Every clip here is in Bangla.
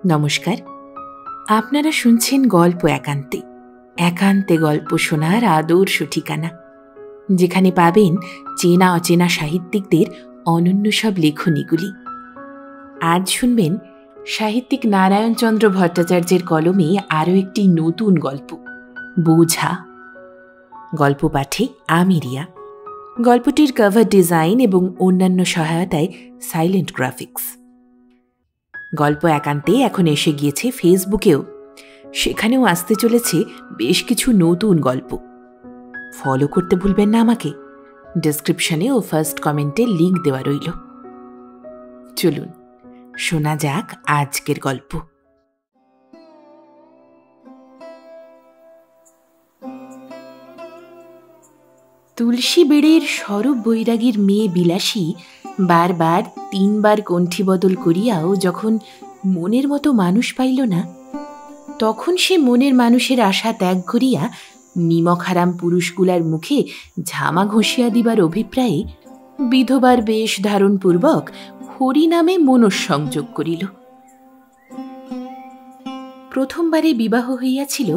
নমস্কার, আপনারা শুনছেন গল্প একান্তে। একান্তে গল্প শোনার আদর্শ ঠিকানা, যেখানে পাবেন চেনা অচেনা সাহিত্যিকদের অনন্য সব লেখনীগুলি। আজ শুনবেন সাহিত্যিক নারায়ণচন্দ্র ভট্টাচার্যের কলমে আরও একটি নতুন গল্প, বোঝা। গল্প পাঠে আমি রিয়া। গল্পটির কভার ডিজাইন এবং অন্যান্য সহায়তায় সাইলেন্ট গ্রাফিক্স। গল্প একান্তে এখন এসে গিয়েছে ফেসবুকেও, সেখানেও আসতে চলেছে বেশ কিছু নতুন গল্প। ফলো করতে ভুলবেন না আমাকে। ডেসক্রিপশনে ও ফার্স্ট কমেন্টে লিংক দেওয়া রইল। চলুন শোনা যাক আজকের গল্প। তুলসী বেড়ের স্বরূপ বৈরাগীর মেয়ে বিলাসী বারবার 3 বার কণ্ঠী বদল করিয়াও যখন মনের মতো মানুষ পাইল না, তখন সে মনের মানুষের আশা ত্যাগ করিয়া নিমকহারাম পুরুষগুলার মুখে ঝামা ঘষিয়া দিবার অভিপ্রায়ে বিধবার বেশ ধারণপূর্বক হরিনামে মনঃসংযোগ করিল। প্রথমবারে বিবাহ হইয়াছিল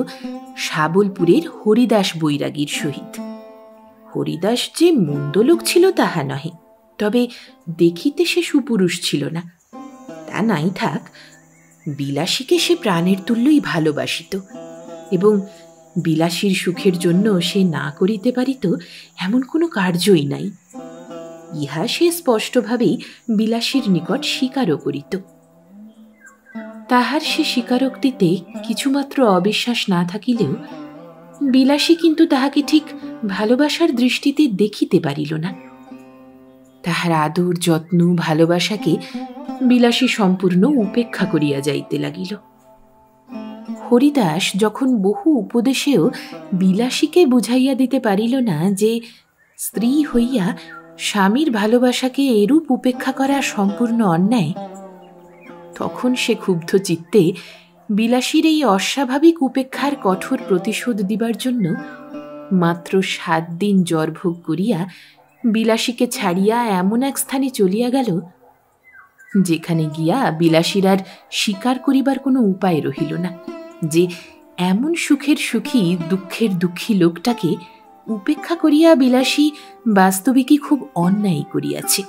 সাবলপুরের হরিদাস বৈরাগীর সহিত। হরিদাস যে মন্দ লোক ছিল তাহা নহে, তবে দেখিতে সে সুপুরুষ ছিল না। তা নাই থাক, বিলাসীকে সে প্রাণের তুল্যই ভালোবাসিত এবং বিলাসীর সুখের জন্য সে না করিতে পারিত এমন কোনো কার্যই নাই। ইহা সে স্পষ্টভাবেই বিলাসীর নিকট স্বীকারও করিত। তাহার সে স্বীকারোক্তিতে কিছুমাত্র অবিশ্বাস না থাকিলেও বিলাসী কিন্তু তাহাকে ঠিক ভালোবাসার দৃষ্টিতে দেখিতে পারিল না। তাহার আদর যত্ন ভালোবাসাকে বিলাসী সম্পূর্ণ উপেক্ষা করিয়া যাইতে লাগিল। হরিদাস যখন বহু উপদেশেও বিলাসীকে বুঝাইয়া দিতে পারিল না যে স্ত্রী হইয়া স্বামীর ভালোবাসাকে এরূপ উপেক্ষা করা সম্পূর্ণ অন্যায়, তখন সে ক্ষুব্ধ চিত্তে বিলাসীর এই অস্বাভাবিক উপেক্ষার কঠোর প্রতিশোধ দিবার জন্য মাত্র 7 দিন জ্বরভোগ করিয়া বিলাসীকে ছাড়িয়া এমন এক স্থানে চলিয়া গেল, যেখানে গিয়া বিলাসীর আর স্বীকার করিবার কোনো উপায় রহিল না যে এমন সুখের সুখী দুঃখের দুঃখী লোকটাকে উপেক্ষা করিয়া বিলাসী বাস্তবিকই খুব অন্যায় করিয়াছে।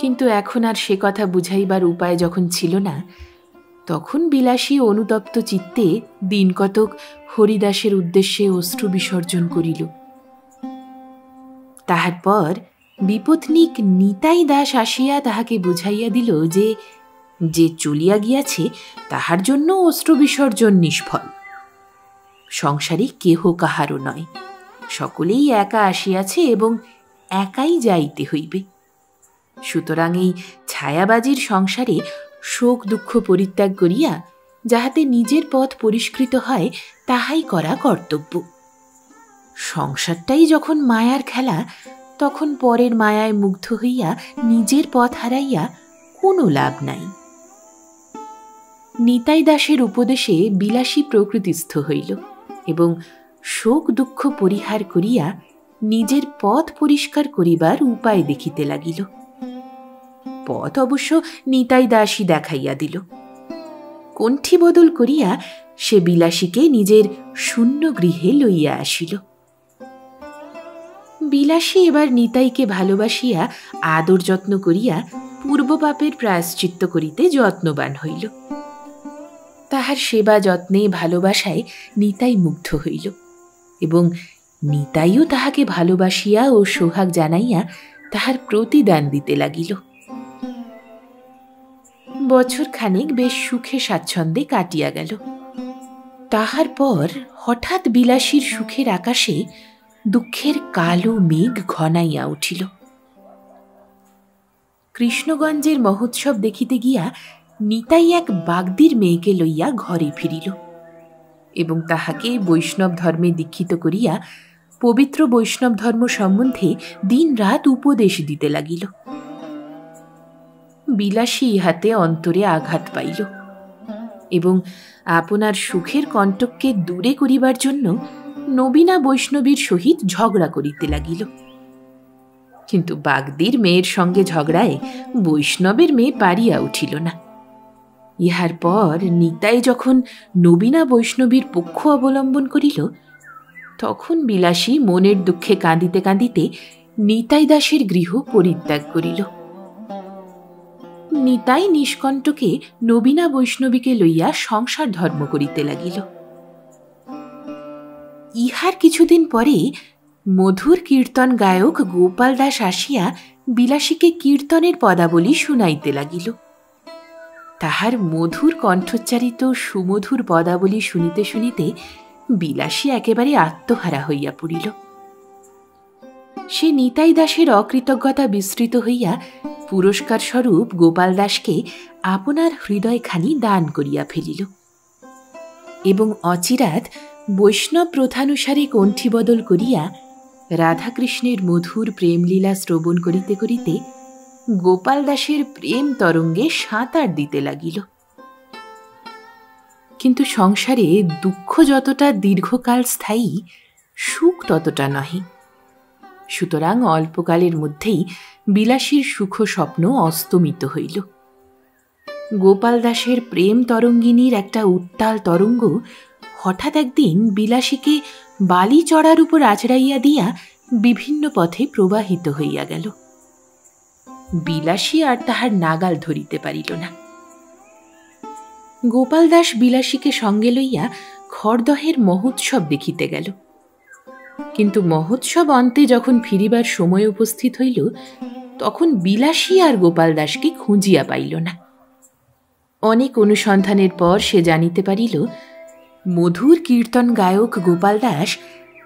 কিন্তু এখন আর সে কথা বুঝাইবার উপায় যখন ছিল না, তখন বিলাসী অনুতপ্ত চিত্তে দিনকতক হরিদাসের উদ্দেশ্যে অশ্রু বিসর্জন করিল। তাহার পর বিপত্নিক নিতাই দাস আসিয়া তাহাকে বুঝাইয়া দিল যে যে চলিয়া গিয়াছে তাহার জন্য অশ্রু বিসর্জন নিষ্ফল। সংসারে কেহ কাহারও নয়, সকলেই একা আসিয়াছে এবং একাই যাইতে হইবে। সুতরাং এই ছায়াবাজির সংসারে শোক দুঃখ পরিত্যাগ করিয়া যাহাতে নিজের পথ পরিষ্কৃত হয় তাহাই করা কর্তব্য। সংসারটাই যখন মায়ার খেলা, তখন পরের মায়ায় মুগ্ধ হইয়া নিজের পথ হারাইয়া কোনো লাভ নাই। নিতাই দাসের উপদেশে বিলাসী প্রকৃতিস্থ হইল এবং শোক দুঃখ পরিহার করিয়া নিজের পথ পরিষ্কার করিবার উপায় দেখিতে লাগিল। পথ অবশ্য নিতাই দাসই দেখাইয়া দিল। কণ্ঠী বদল করিয়া সে বিলাসীকে নিজের শূন্য গৃহে লইয়া আসিল। বিলাসী এবার নিতাইকে ভালোবাসিয়া আদর যত্ন করিয়া পূর্বপাপের প্রায়শ্চিত্ত করিতে যত্নবান হইল। তাহার সেবা যত্নে ভালোবাসায় নিতাই মুগ্ধ হইল এবং নিতাইও তাহাকে ভালোবাসিয়া ও সোহাগ জানাইয়া তাহার প্রতিদান দিতে লাগিল। বছর খানেক বেশ সুখে স্বাচ্ছন্দ্যে কাটিয়া গেল। তাহার পর হঠাৎ বিলাসীর সুখের আকাশে দুঃখের কালো মেঘ ঘনাইয়া উঠিল। কৃষ্ণগঞ্জের মহোৎসব দেখিতে গিয়া নিতাই এক বাগদির মেয়েকে লইয়া ঘরে ফিরিল এবং তাহাকে বৈষ্ণব ধর্মে দীক্ষিত করিয়া পবিত্র বৈষ্ণব ধর্ম সম্বন্ধে দিন রাত উপদেশ দিতে লাগিল। বিলাসী ইহাতে অন্তরে আঘাত পাইল এবং আপনার সুখের কণ্টককে দূরে করিবার জন্য নবীনা বৈষ্ণবীর সহিত ঝগড়া করিতে লাগিল। কিন্তু বাগদির মেয়ের সঙ্গে ঝগড়ায় বৈষ্ণবের মেয়ে পারিয়া উঠিল না। ইহার পর নিতাই যখন নবীনা বৈষ্ণবীর পক্ষ অবলম্বন করিল, তখন বিলাসী মনের দুঃখে কাঁদিতে কাঁদিতে নিতাই দাসের গৃহ পরিত্যাগ করিল। নিতাই নিষ্কণ্টকে নবীনা বৈষ্ণবীকে লইয়া সংসার ধর্ম করিতে লাগিল। ইহার কিছুদিন পরে মধুর কীর্তন গায়ক গোপাল দাস আসিয়া বিলাসীকে কীর্তনের পদাবলী শুনাইতে লাগিল। তাহার মধুর কণ্ঠোচ্চারিত সুমধুর পদাবলী শুনিতে শুনিতে বিলাসী একেবারে আত্মহারা হইয়া পড়িল। সে নিতাই দাসের অকৃতজ্ঞতা বিস্তৃত হইয়া পুরস্কার স্বরূপ গোপাল দাসকে আপনার হৃদয়খানি দান করিয়া ফেলিল এবং অচিরাত বৈষ্ণব প্রথানুসারে কণ্ঠী বদল করিয়া রাধাকৃষ্ণের মধুর প্রেমলীলা শ্রবণ করিতে করিতে গোপাল দাসের প্রেম তরঙ্গে সাঁতার দিতে লাগিল। কিন্তু সংসারে দুঃখ যতটা দীর্ঘকাল স্থায়ী, সুখ ততটা নহে। সুতরাং অল্পকালের মধ্যেই বিলাসীর সুখ স্বপ্ন অস্তমিত হইল। গোপাল দাসের প্রেম তরঙ্গিনীর একটা উত্তাল তরঙ্গ হঠাৎ একদিন বিলাসীকে বালি চড়ার উপর আছড়াইয়া দিয়া বিভিন্ন পথে প্রবাহিত হইয়া গেল। বিলাসী আর তাহার নাগাল ধরিতে পারিল না। গোপাল দাস বিলাসীকে সঙ্গে লইয়া খড়দহের মহোৎসব দেখিতে গেল। কিন্তু মহোৎসব অন্তে যখন ফিরিবার সময় উপস্থিত হইল, তখন বিলাসী আর গোপাল দাসকে খুঁজিয়া পাইল না। অনেক অনুসন্ধানের পর সে জানিতে পারিল, মধুর কীর্তন গায়ক গোপাল দাস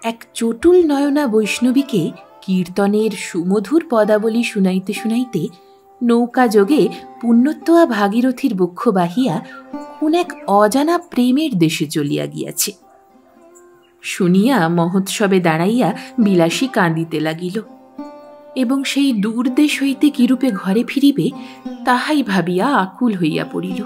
এক চটুল নয়না বৈষ্ণবীকে কীর্তনের সুমধুর পদাবলী শুনাইতে শুনাইতে নৌকা যোগে পুণ্যত্তয়া ভাগীরথীর বক্ষ বাহিয়া কোন এক অজানা প্রেমের দেশে চলিয়া গিয়াছে। শুনিয়া মহোৎসবে দাঁড়াইয়া বিলাসী কাঁদিতে লাগিল এবং সেই দূর দেশ হইতে কিরূপে ঘরে ফিরিবে তাহাই ভাবিয়া আকুল হইয়া পড়িল।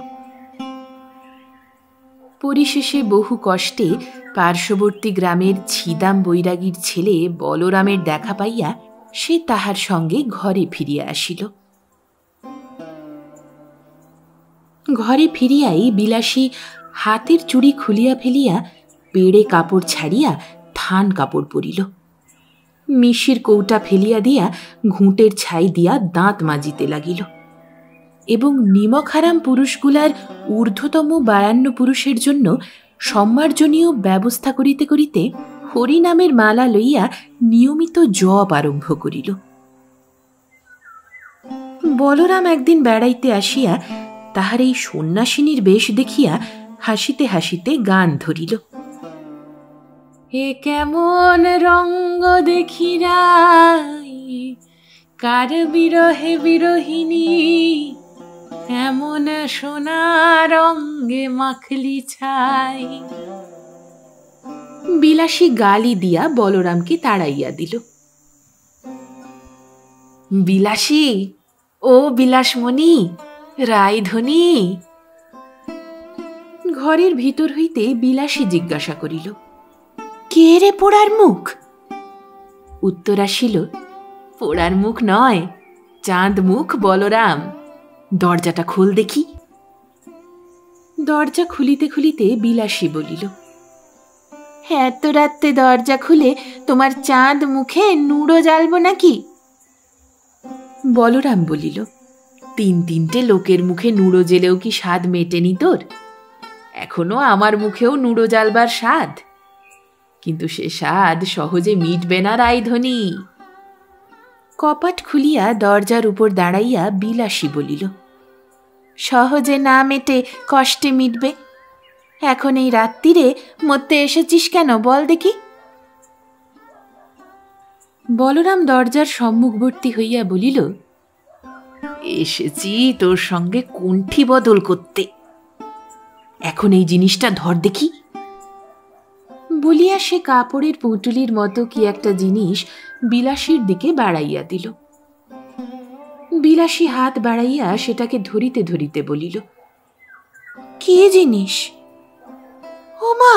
পরিশেষে বহু কষ্টে পার্শ্ববর্তী গ্রামের ছিদাম বৈরাগীর ছেলে বলরামের দেখা পাইয়া সে তাহার সঙ্গে ঘরে ফিরিয়া আসিল। ঘরে ফিরিয়াই বিলাসী হাতের চুড়ি খুলিয়া ফেলিয়া পেড়ে কাপড় ছাড়িয়া থান কাপড় পরিল। মিশির কৌটা ফেলিয়া দিয়া ঘুঁটের ছাই দিয়া দাঁত মাজিতে লাগিল এবং নিমকহারাম পুরুষগুলার ঊর্ধ্বতম 52 পুরুষের জন্য সম্মার্জনীয় ব্যবস্থা করিতে করিতে হরিনামের মালা লইয়া নিয়মিত জপ আরম্ভ করিল। বলরাম একদিন বেড়াইতে আসিয়া তাহার এই সন্ন্যাসিনীর বেশ দেখিয়া হাসিতে হাসিতে গান ধরিল। এ কেমন রঙ্গ দেখি রাই, কার বিরহে বিরহিনী, এমন সোনা রঙ্গে মাখলি ছাই। বিলাসী গালি দিয়া বলরামকে তাড়াইয়া দিল। বিলাসী, ও বিলাসমণি, রায়ধনী। ঘরের ভিতর হইতে বিলাসী জিজ্ঞাসা করিল, কে রে পোড়ার মুখ? উত্তর আসিল, পোড়ার মুখ নয়, চাঁদ মুখ বলরাম। দরজাটা খোল দেখি। দরজা খুলিতে খুলিতে বিলাসী বলিল, এত রাত্রে দরজা খুলে তোমার চাঁদ মুখে নুড়ো জ্বালবো নাকি? বলরাম বলিল, 3-3টে লোকের মুখে নুড়ো জেলেও কি স্বাদ মেটেনি তোর? এখনো আমার মুখেও নুড়ো জ্বালবার স্বাদ, কিন্তু সে স্বাদ সহজে মিটবে না রায়ধনী। কপাট খুলিয়া দরজার উপর দাঁড়াইয়া বিলাসী বলিল, সহজে না মেটে কষ্টে মিটবে। এখন এই রাত্রিরে মরতে এসেছিস কেন বল দেখি? বলরাম দরজার সম্মুখবর্তী হইয়া বলিল, এসেছি তোর সঙ্গে কণ্ঠী বদল করতে। এখন এই জিনিসটা ধর দেখি। বলিয়া সে কাপড়ের পুঁটুলির মতো কি একটা জিনিস বিলাসীর দিকে বাড়াইয়া দিল। বিলাসী হাত বাড়াইয়া সেটাকে ধরিতে ধরিতে বলিল, কি জিনিস? ও মা,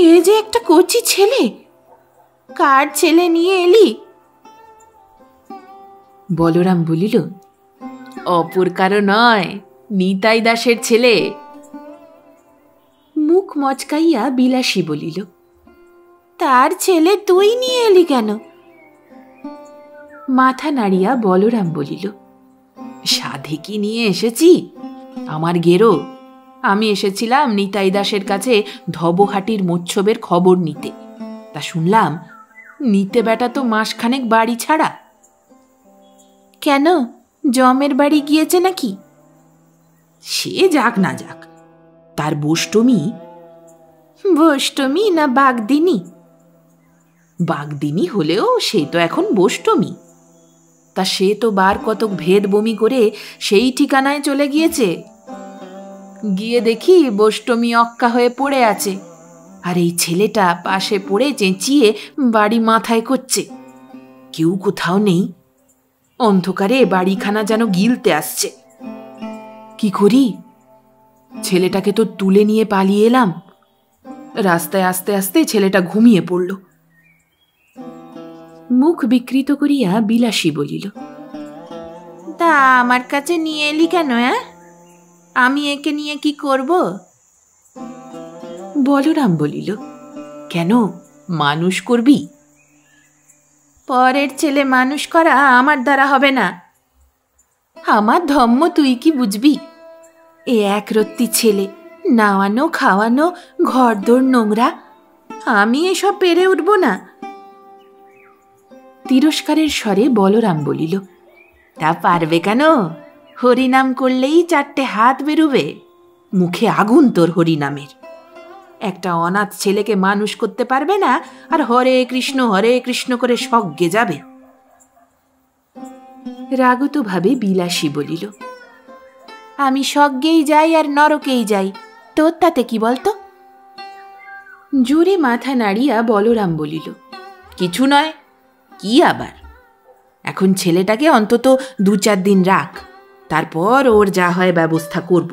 এ যে একটা কচি ছেলে। কার ছেলে নিয়ে এলি? বলরাম বলিল, অপর কারো নয়, নিতাই দাসের ছেলে। মুখ মচকাইয়া বিলাসী বলিল, তার ছেলে তুই নিয়ে এলি কেন? মাথা নাড়িয়া বলরাম বলিল, সাধে কি নিয়ে এসেছি? আমার গেরো। আমি এসেছিলাম নিতাই দাসের কাছে ধবহাটির মৎসবের খবর নিতে। তা শুনলাম নিতে বেটা তো মাসখানেক বাড়ি ছাড়া। কেন, জমের বাড়ি গিয়েছে নাকি? সে যাক না যাক, তার বোষ্টমী। বোষ্টমী না বাগদিনী? বাগদিনী হলেও সে তো এখন বোষ্টমী। তা সে তো বার কতক ভেদ বমি করে সেই ঠিকানায় চলে গিয়েছে। গিয়ে দেখি বোষ্টমী অক্কা হয়ে পড়ে আছে, আর এই ছেলেটা পাশে পড়ে চেঁচিয়ে বাড়ি মাথায় করছে। কেউ কোথাও নেই। অন্ধকারে বাড়িখানা যেন গিলতে আসছে। কি করি? ছেলেটাকে তো তুলে নিয়ে পালিয়ে এলাম। রাস্তায় আস্তে আস্তে ছেলেটা ঘুমিয়ে পড়ল। মুখ বিকৃত করিয়া বিলাসী বলিল, তা আমার কাছে নিয়ে এলি কেন? আমি একে নিয়ে কি করব? বলরাম বলিল, কেন, মানুষ করবি? পরের ছেলে মানুষ করা আমার দ্বারা হবে না। আমার ধম্ম তুই কি বুঝবি? এ একরত্তি ছেলে, নাওয়ানো খাওয়ানো, ঘরদোর নোংরা। আমি এসব পেরে উঠব না। তিরস্কারের স্বরে বলরাম বলিল, তা পারবে কেন? হরিনাম করলেই 4টে হাত বেরোবে। মুখে আগুন তোর হরিনামের। একটা অনাথ ছেলেকে মানুষ করতে পারবে না, আর হরে কৃষ্ণ করে স্বর্গে যাবে। রাগতভাবে বিলাসী বলিল, আমি স্বর্গেই যাই আর নরকেই যাই, তোর তাতে কি বলতো? জোরে মাথা নাড়িয়া বলরাম বলিল, কিছু নয়। কি আবার? এখন ছেলেটাকে অন্তত 2-4 দিন রাখ, তারপর ওর যা হয় ব্যবস্থা করব।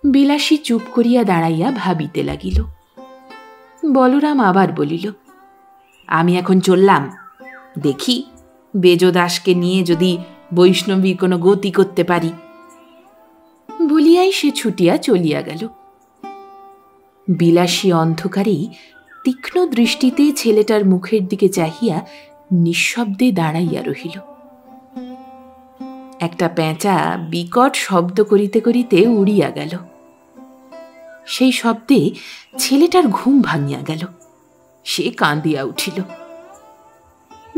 বিলাসী চুপ করিয়া দাঁড়াইয়া ভাবিতে লাগিল। বলরাম আবার বলিল, আমি এখন চললাম, দেখি বেজদাসকে নিয়ে যদি বৈষ্ণবী কোনো গতি করতে পারি। বলিয়াই সে ছুটিয়া চলিয়া গেল। বিলাসী অন্ধকারেই তীক্ষ্ণ দৃষ্টিতে ছেলেটার মুখের দিকে চাহিয়া নিঃশব্দে দাঁড়াইয়া রহিল। একটা পেঁচা বিকট শব্দ করিতে করিতে উড়িয়া গেল। সেই শব্দে ছেলেটার ঘুম ভাঙিয়া গেল। সে কাঁদিয়া উঠিল।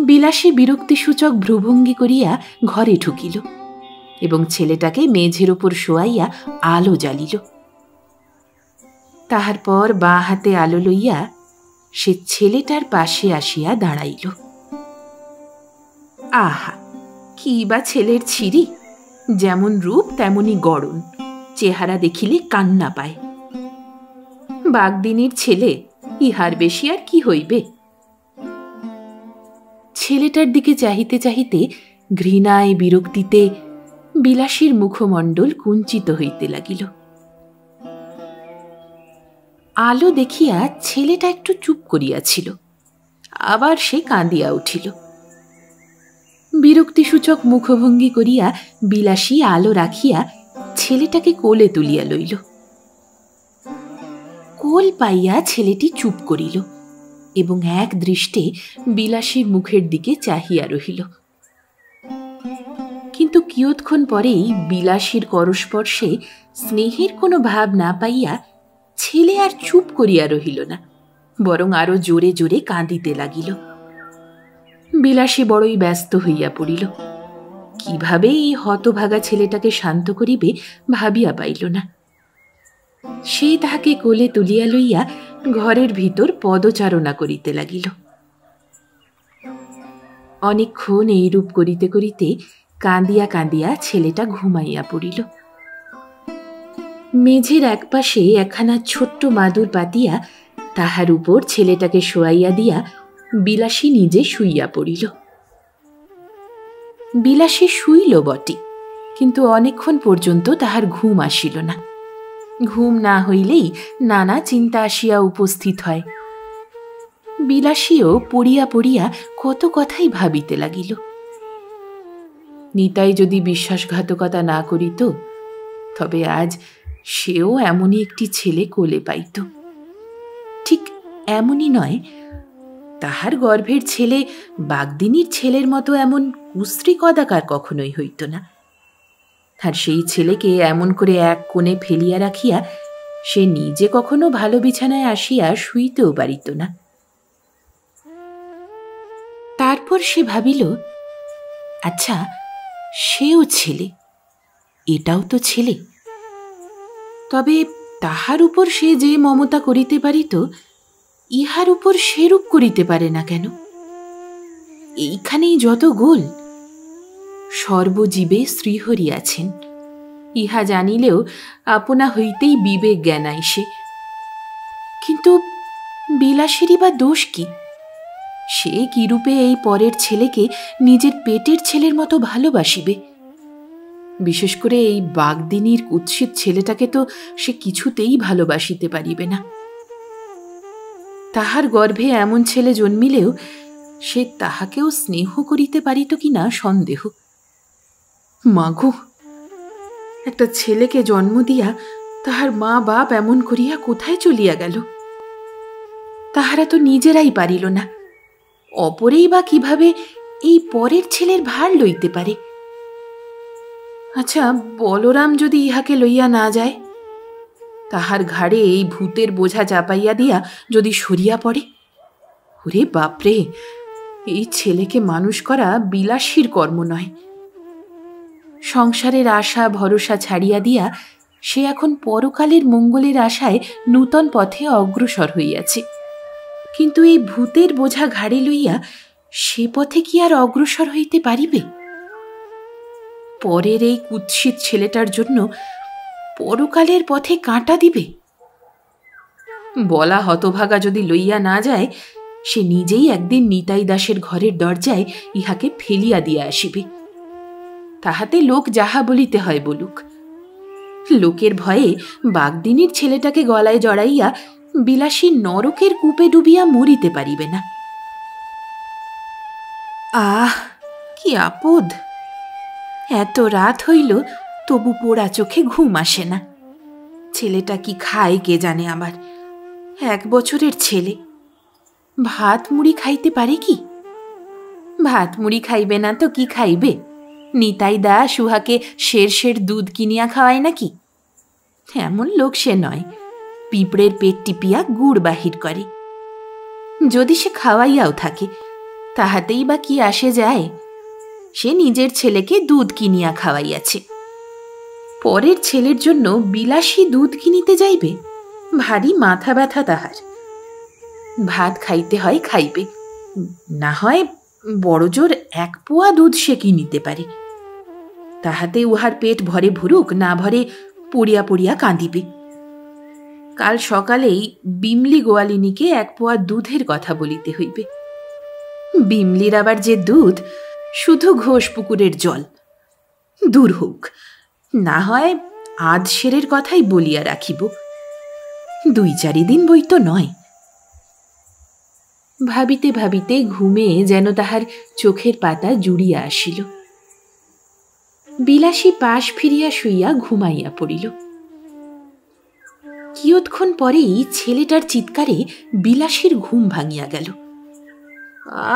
বিলাসী বিরক্তিসূচক ভ্রুভঙ্গি করিয়া ঘরে ঢুকিল এবং ছেলেটাকে মেঝের ওপর শোয়াইয়া আলো জ্বালিল। তাহার পর বাঁ হাতে আলো লইয়া সে ছেলেটার পাশে আসিয়া দাঁড়াইল। আহা, কি বা ছেলের ছিরি! যেমন রূপ তেমনই গড়ন, চেহারা দেখিলে কান্না পায়। বাগদিনীর ছেলে, ইহার বেশি আর কি হইবে? ছেলেটার দিকে চাহিতে চাহিতে ঘৃণায় বিরক্তিতে বিলাসীর মুখমণ্ডল কুঞ্চিত হইতে লাগিল। আলো দেখিয়া ছেলেটা একটু চুপ করিয়াছিল, আবার সে কাঁদিয়া উঠিল। বিরক্তিসূচক মুখভঙ্গি করিয়া বিলাসী আলো রাখিয়া ছেলেটাকে কোলে তুলিয়া লইল। কোল পাইয়া ছেলেটি চুপ করিল এবং এক দৃষ্টে বিলাসীর মুখের দিকে চাহিয়া রহিল। কিন্তু কিয়ৎক্ষণ পরেই বিলাসীর করস্পর্শে স্নেহের কোনো ভাব না পাইয়া ছেলে আর চুপ করিয়া রহিল না, বরং আরো জোরে জোরে কাঁদিতে লাগিল। বিলাসী বড়ই ব্যস্ত হইয়া পড়িল। কিভাবে এই হতভাগা ছেলেটাকে শান্ত করিবে ভাবিয়া পাইল না। সে তাহাকে কোলে তুলিয়া লইয়া ঘরের ভিতর পদচারণা করিতে লাগিল। অনেকক্ষণ এইরূপ করিতে করিতে কাঁদিয়া কাঁদিয়া ছেলেটা ঘুমাইয়া পড়িল। মেঝের একপাশে একখানা ছোট্ট মাদুর পাতিয়া তাহার উপর ছেলেটাকে শোয়াইয়া দিয়া বিলাসী নিজে শুইয়া পড়িল। বিলাসী শুইল বটে, কিন্তু অনেকক্ষণ পর্যন্ত তাহার ঘুম আসিল না। ঘুম না হইলেই নানা চিন্তা আসিয়া উপস্থিত হয়। বিলাসীও পড়িয়া পড়িয়া কত কথাই ভাবিতে লাগিল। নিতাই যদি বিশ্বাসঘাতকতা না করিত, তবে আজ সেও এমনই একটি ছেলে কোলে পাইত। ঠিক এমনই নয়, তাহার গর্ভের ছেলে বাগদিনীর ছেলের মতো এমন কুশ্রী কদাকার কখনোই হইত না। আর সেই ছেলেকে এমন করে এক কোণে ফেলিয়া রাখিয়া সে নিজে কখনো ভালো বিছানায় আসিয়া শুইতেও পারিত না। তারপর সে ভাবিল, আচ্ছা, সেও ছেলে, এটাও তো ছেলে, তবে তাহার উপর সে যে মমতা করিতে পারিত, ইহার উপর সেরূপ করিতে পারে না কেন? এইখানেই যত গোল। সর্বজীবে শ্রীহরি আছেন, ইহা জানিলেও আপনা হইতেই বিবেক জ্ঞান আইসে। কিন্তু বিলাসেরই বা দোষ কি? সে কিরূপে এই পরের ছেলেকে নিজের পেটের ছেলের মতো ভালোবাসিবে? বিশেষ করে এই বাগদিনীর কুৎসিত ছেলেটাকে তো সে কিছুতেই ভালোবাসিতে পারিবে না। তাহার গর্ভে এমন ছেলে জন্মিলেও সে তাহাকেও স্নেহ করিতে পারিত কিনা সন্দেহ। মাগো, একটা ছেলেকে জন্ম দিয়া তাহার মা বাপ এমন করিয়া কোথায় চলিয়া গেল? তাহারা তো নিজেরাই পারিল না, অপরেই বা কিভাবে এই পরের ছেলের ভার লইতে পারে? আচ্ছা, বলরাম যদি ইহাকে লইয়া না যায়, তাহার ঘাড়ে এই ভূতের বোঝা চাপাইয়া দিয়া যদি সরিয়া পড়ে? ওরে বাপরে, এই ছেলেকে মানুষ করা বিলাসীর কর্ম নয়। সংসারের আশা ভরসা ছাড়িয়া দিয়া সে এখন পরকালের মঙ্গলের আশায় নূতন পথে অগ্রসর হইয়াছে। কিন্তু এই ভূতের বোঝা ঘাড়ে লইয়া সে পথে কি আর অগ্রসর হইতে পারিবে? পরের এই কুৎসিত ছেলেটার জন্য পরকালের পথে কাঁটা দিবে? বলা হতভাগা যদি লইয়া না যায়, সে নিজেই একদিন নিতাই দাসের ঘরের দরজায় ইহাকে ফেলিয়া দিয়া আসিবে। তাহাতে লোক যাহা বলিতে হয় বলুক। লোকের ভয়ে বাগদিনীর ছেলেটাকে গলায় জড়াইয়া বিলাসী নরকের কূপে ডুবিয়া মরিতে পারিবে না। আহ, কি আপদ! এত রাত হইল, তবু পোড়া চোখে ঘুম আসে না। ছেলেটা কি খায় কে জানে? আবার 1 বছরের ছেলে, ভাত মুড়ি খাইতে পারে কি? ভাত মুড়ি খাইবে না তো কি খাইবে? নিতাই দাস উহাকে শের দুধ কিনিয়া খাওয়ায় নাকি? এমন লোক সে নয়, পিঁপড়ের পেট টিপিয়া গুড় বাহির করে। যদি সে খাওয়াইয়াও থাকে, তাহাতেই বা কি আসে যায়? সে নিজের ছেলেকে দুধ কিনিয়া খাওয়াইয়াছে, পরের ছেলের জন্য বিলাসী দুধ কিনিতে যাইবে? ভারী মাথা ব্যথা তাহার। ভাত খাইতে হয় খাইবে, না হয় বড়জোর 1 পোয়া দুধ সে কিনিতে পারে। তাহাতে উহার পেট ভরে ভরুক, না ভরে পড়িয়া পড়িয়া কাঁদিবে। কাল সকালেই বিমলি গোয়ালিনীকে 1 পোয়া দুধের কথা বলিতে হইবে। বিমলির আবার যে দুধ, শুধু ঘোষ পুকুরের জল। দূর হোক, না হয় আধসেরের কথাই বলিয়া রাখিব। 2-4 দিন বই তো নয়। ভাবিতে ভাবিতে ঘুমে যেন তাহার চোখের পাতা জুড়িয়া আসিল। বিলাসী পাশ ফিরিয়া শুইয়া ঘুমাইয়া পড়িল। কিয়ৎক্ষণ পরেই ছেলেটার চিৎকারে বিলাসীর ঘুম ভাঙিয়া গেল।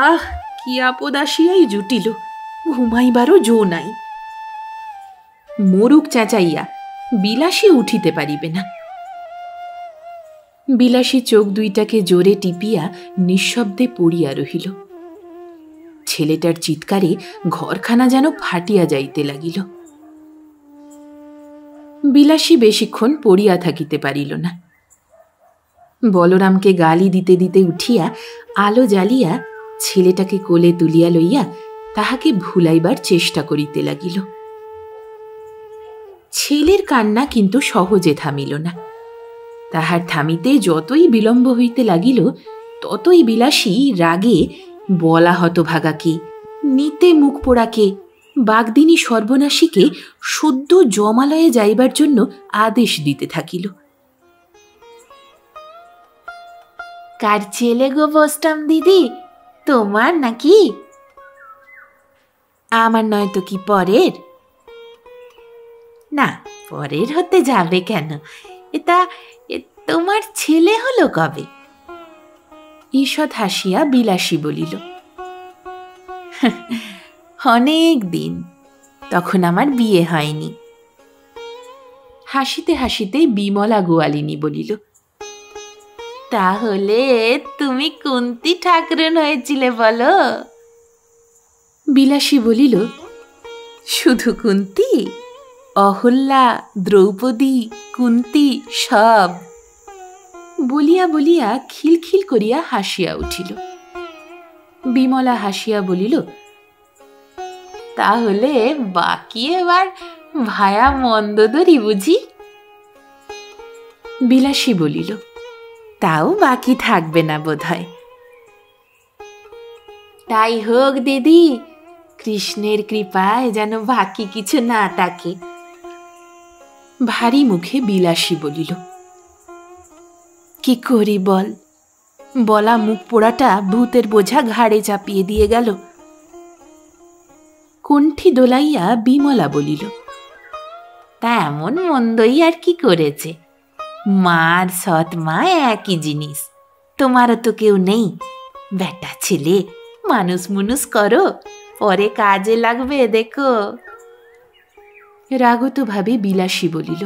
আহ, কি আপদ আসিয়াই জুটিল, ঘুমাইবারও জো নাই। মরুক চেঁচাইয়া, বিলাসী উঠিতে পারিবে না। বিলাসী চোখ দুইটাকে জোরে টিপিয়া নিঃশব্দে পড়িয়া রহিল। ছেলেটার চিৎকারে ঘরখানা যেন ফাটিয়া যাইতে লাগিল। বিলাসী বেশিক্ষণ পড়িয়া থাকিতে পারিল না। বলরামকে গালি দিতে দিতে উঠিয়া আলো জ্বালিয়া ছেলেটাকে কোলে তুলিয়া লইয়া তাহাকে ভুলাইবার চেষ্টা করিতে লাগিল। ছেলের কান্না কিন্তু সহজে থামিল না। তাহার থামিতে যতই বিলম্ব হইতে লাগিল, ততই বিলাসী রাগে বলা হতভাগাকে, নিতে মুখ পোড়াকে, বাগদিনী সর্বনাশীকে সদ্য জমালয়ে যাইবার জন্য আদেশ দিতে থাকিল। কার ছেলে গো বোস্টাম দিদি, তোমার নাকি? আমার নয়তো কি পরের? না, পরের হতে যাবে কেন? এটা তোমার ছেলে হলো কবে? ঈষৎ হাসিয়া বিলাসী বলিল, অনেক দিন, তখন আমার বিয়ে হয়নি। হাসিতে হাসিতে বিমলা গোয়ালিনী বলিল, তাহলে তুমি কুন্তি ঠাকুরন হয়েছিলে বলো? বিলাসী বলিল, শুধু কুন্তি? অহল্যা, দ্রৌপদী, কুন্তি সব। বলিয়া বলিয়া খিলখিল করিয়া হাসিয়া উঠিল। বিমলা হাসিয়া বলিল, তাহলে বাকি এবার ভায়া মন্দোদরি বুঝি? বিলাসী বলিল, তাও বাকি থাকবে না বোধ হয়। তাই হোক দিদি, কৃষ্ণের কৃপায় যেন বাকি কিছু না থাকে। ভারী মুখে বিলাসী বলিল, কি করি বল? বলা মুখ পোড়াটা ভূতের বোঝা ঘাড়ে চাপিয়ে দিয়ে গেল। কণ্ঠি দোলাইয়া বিমলা বলিল, তা এমন মন্দই আর কি করেছে? মার সৎ মা একই জিনিস। তোমারও তো কেউ নেই, বেটা ছেলে, মানুষ মুনুষ করো, পরে কাজে লাগবে দেখো। রাগত ভাবে বিলাসী বলিল,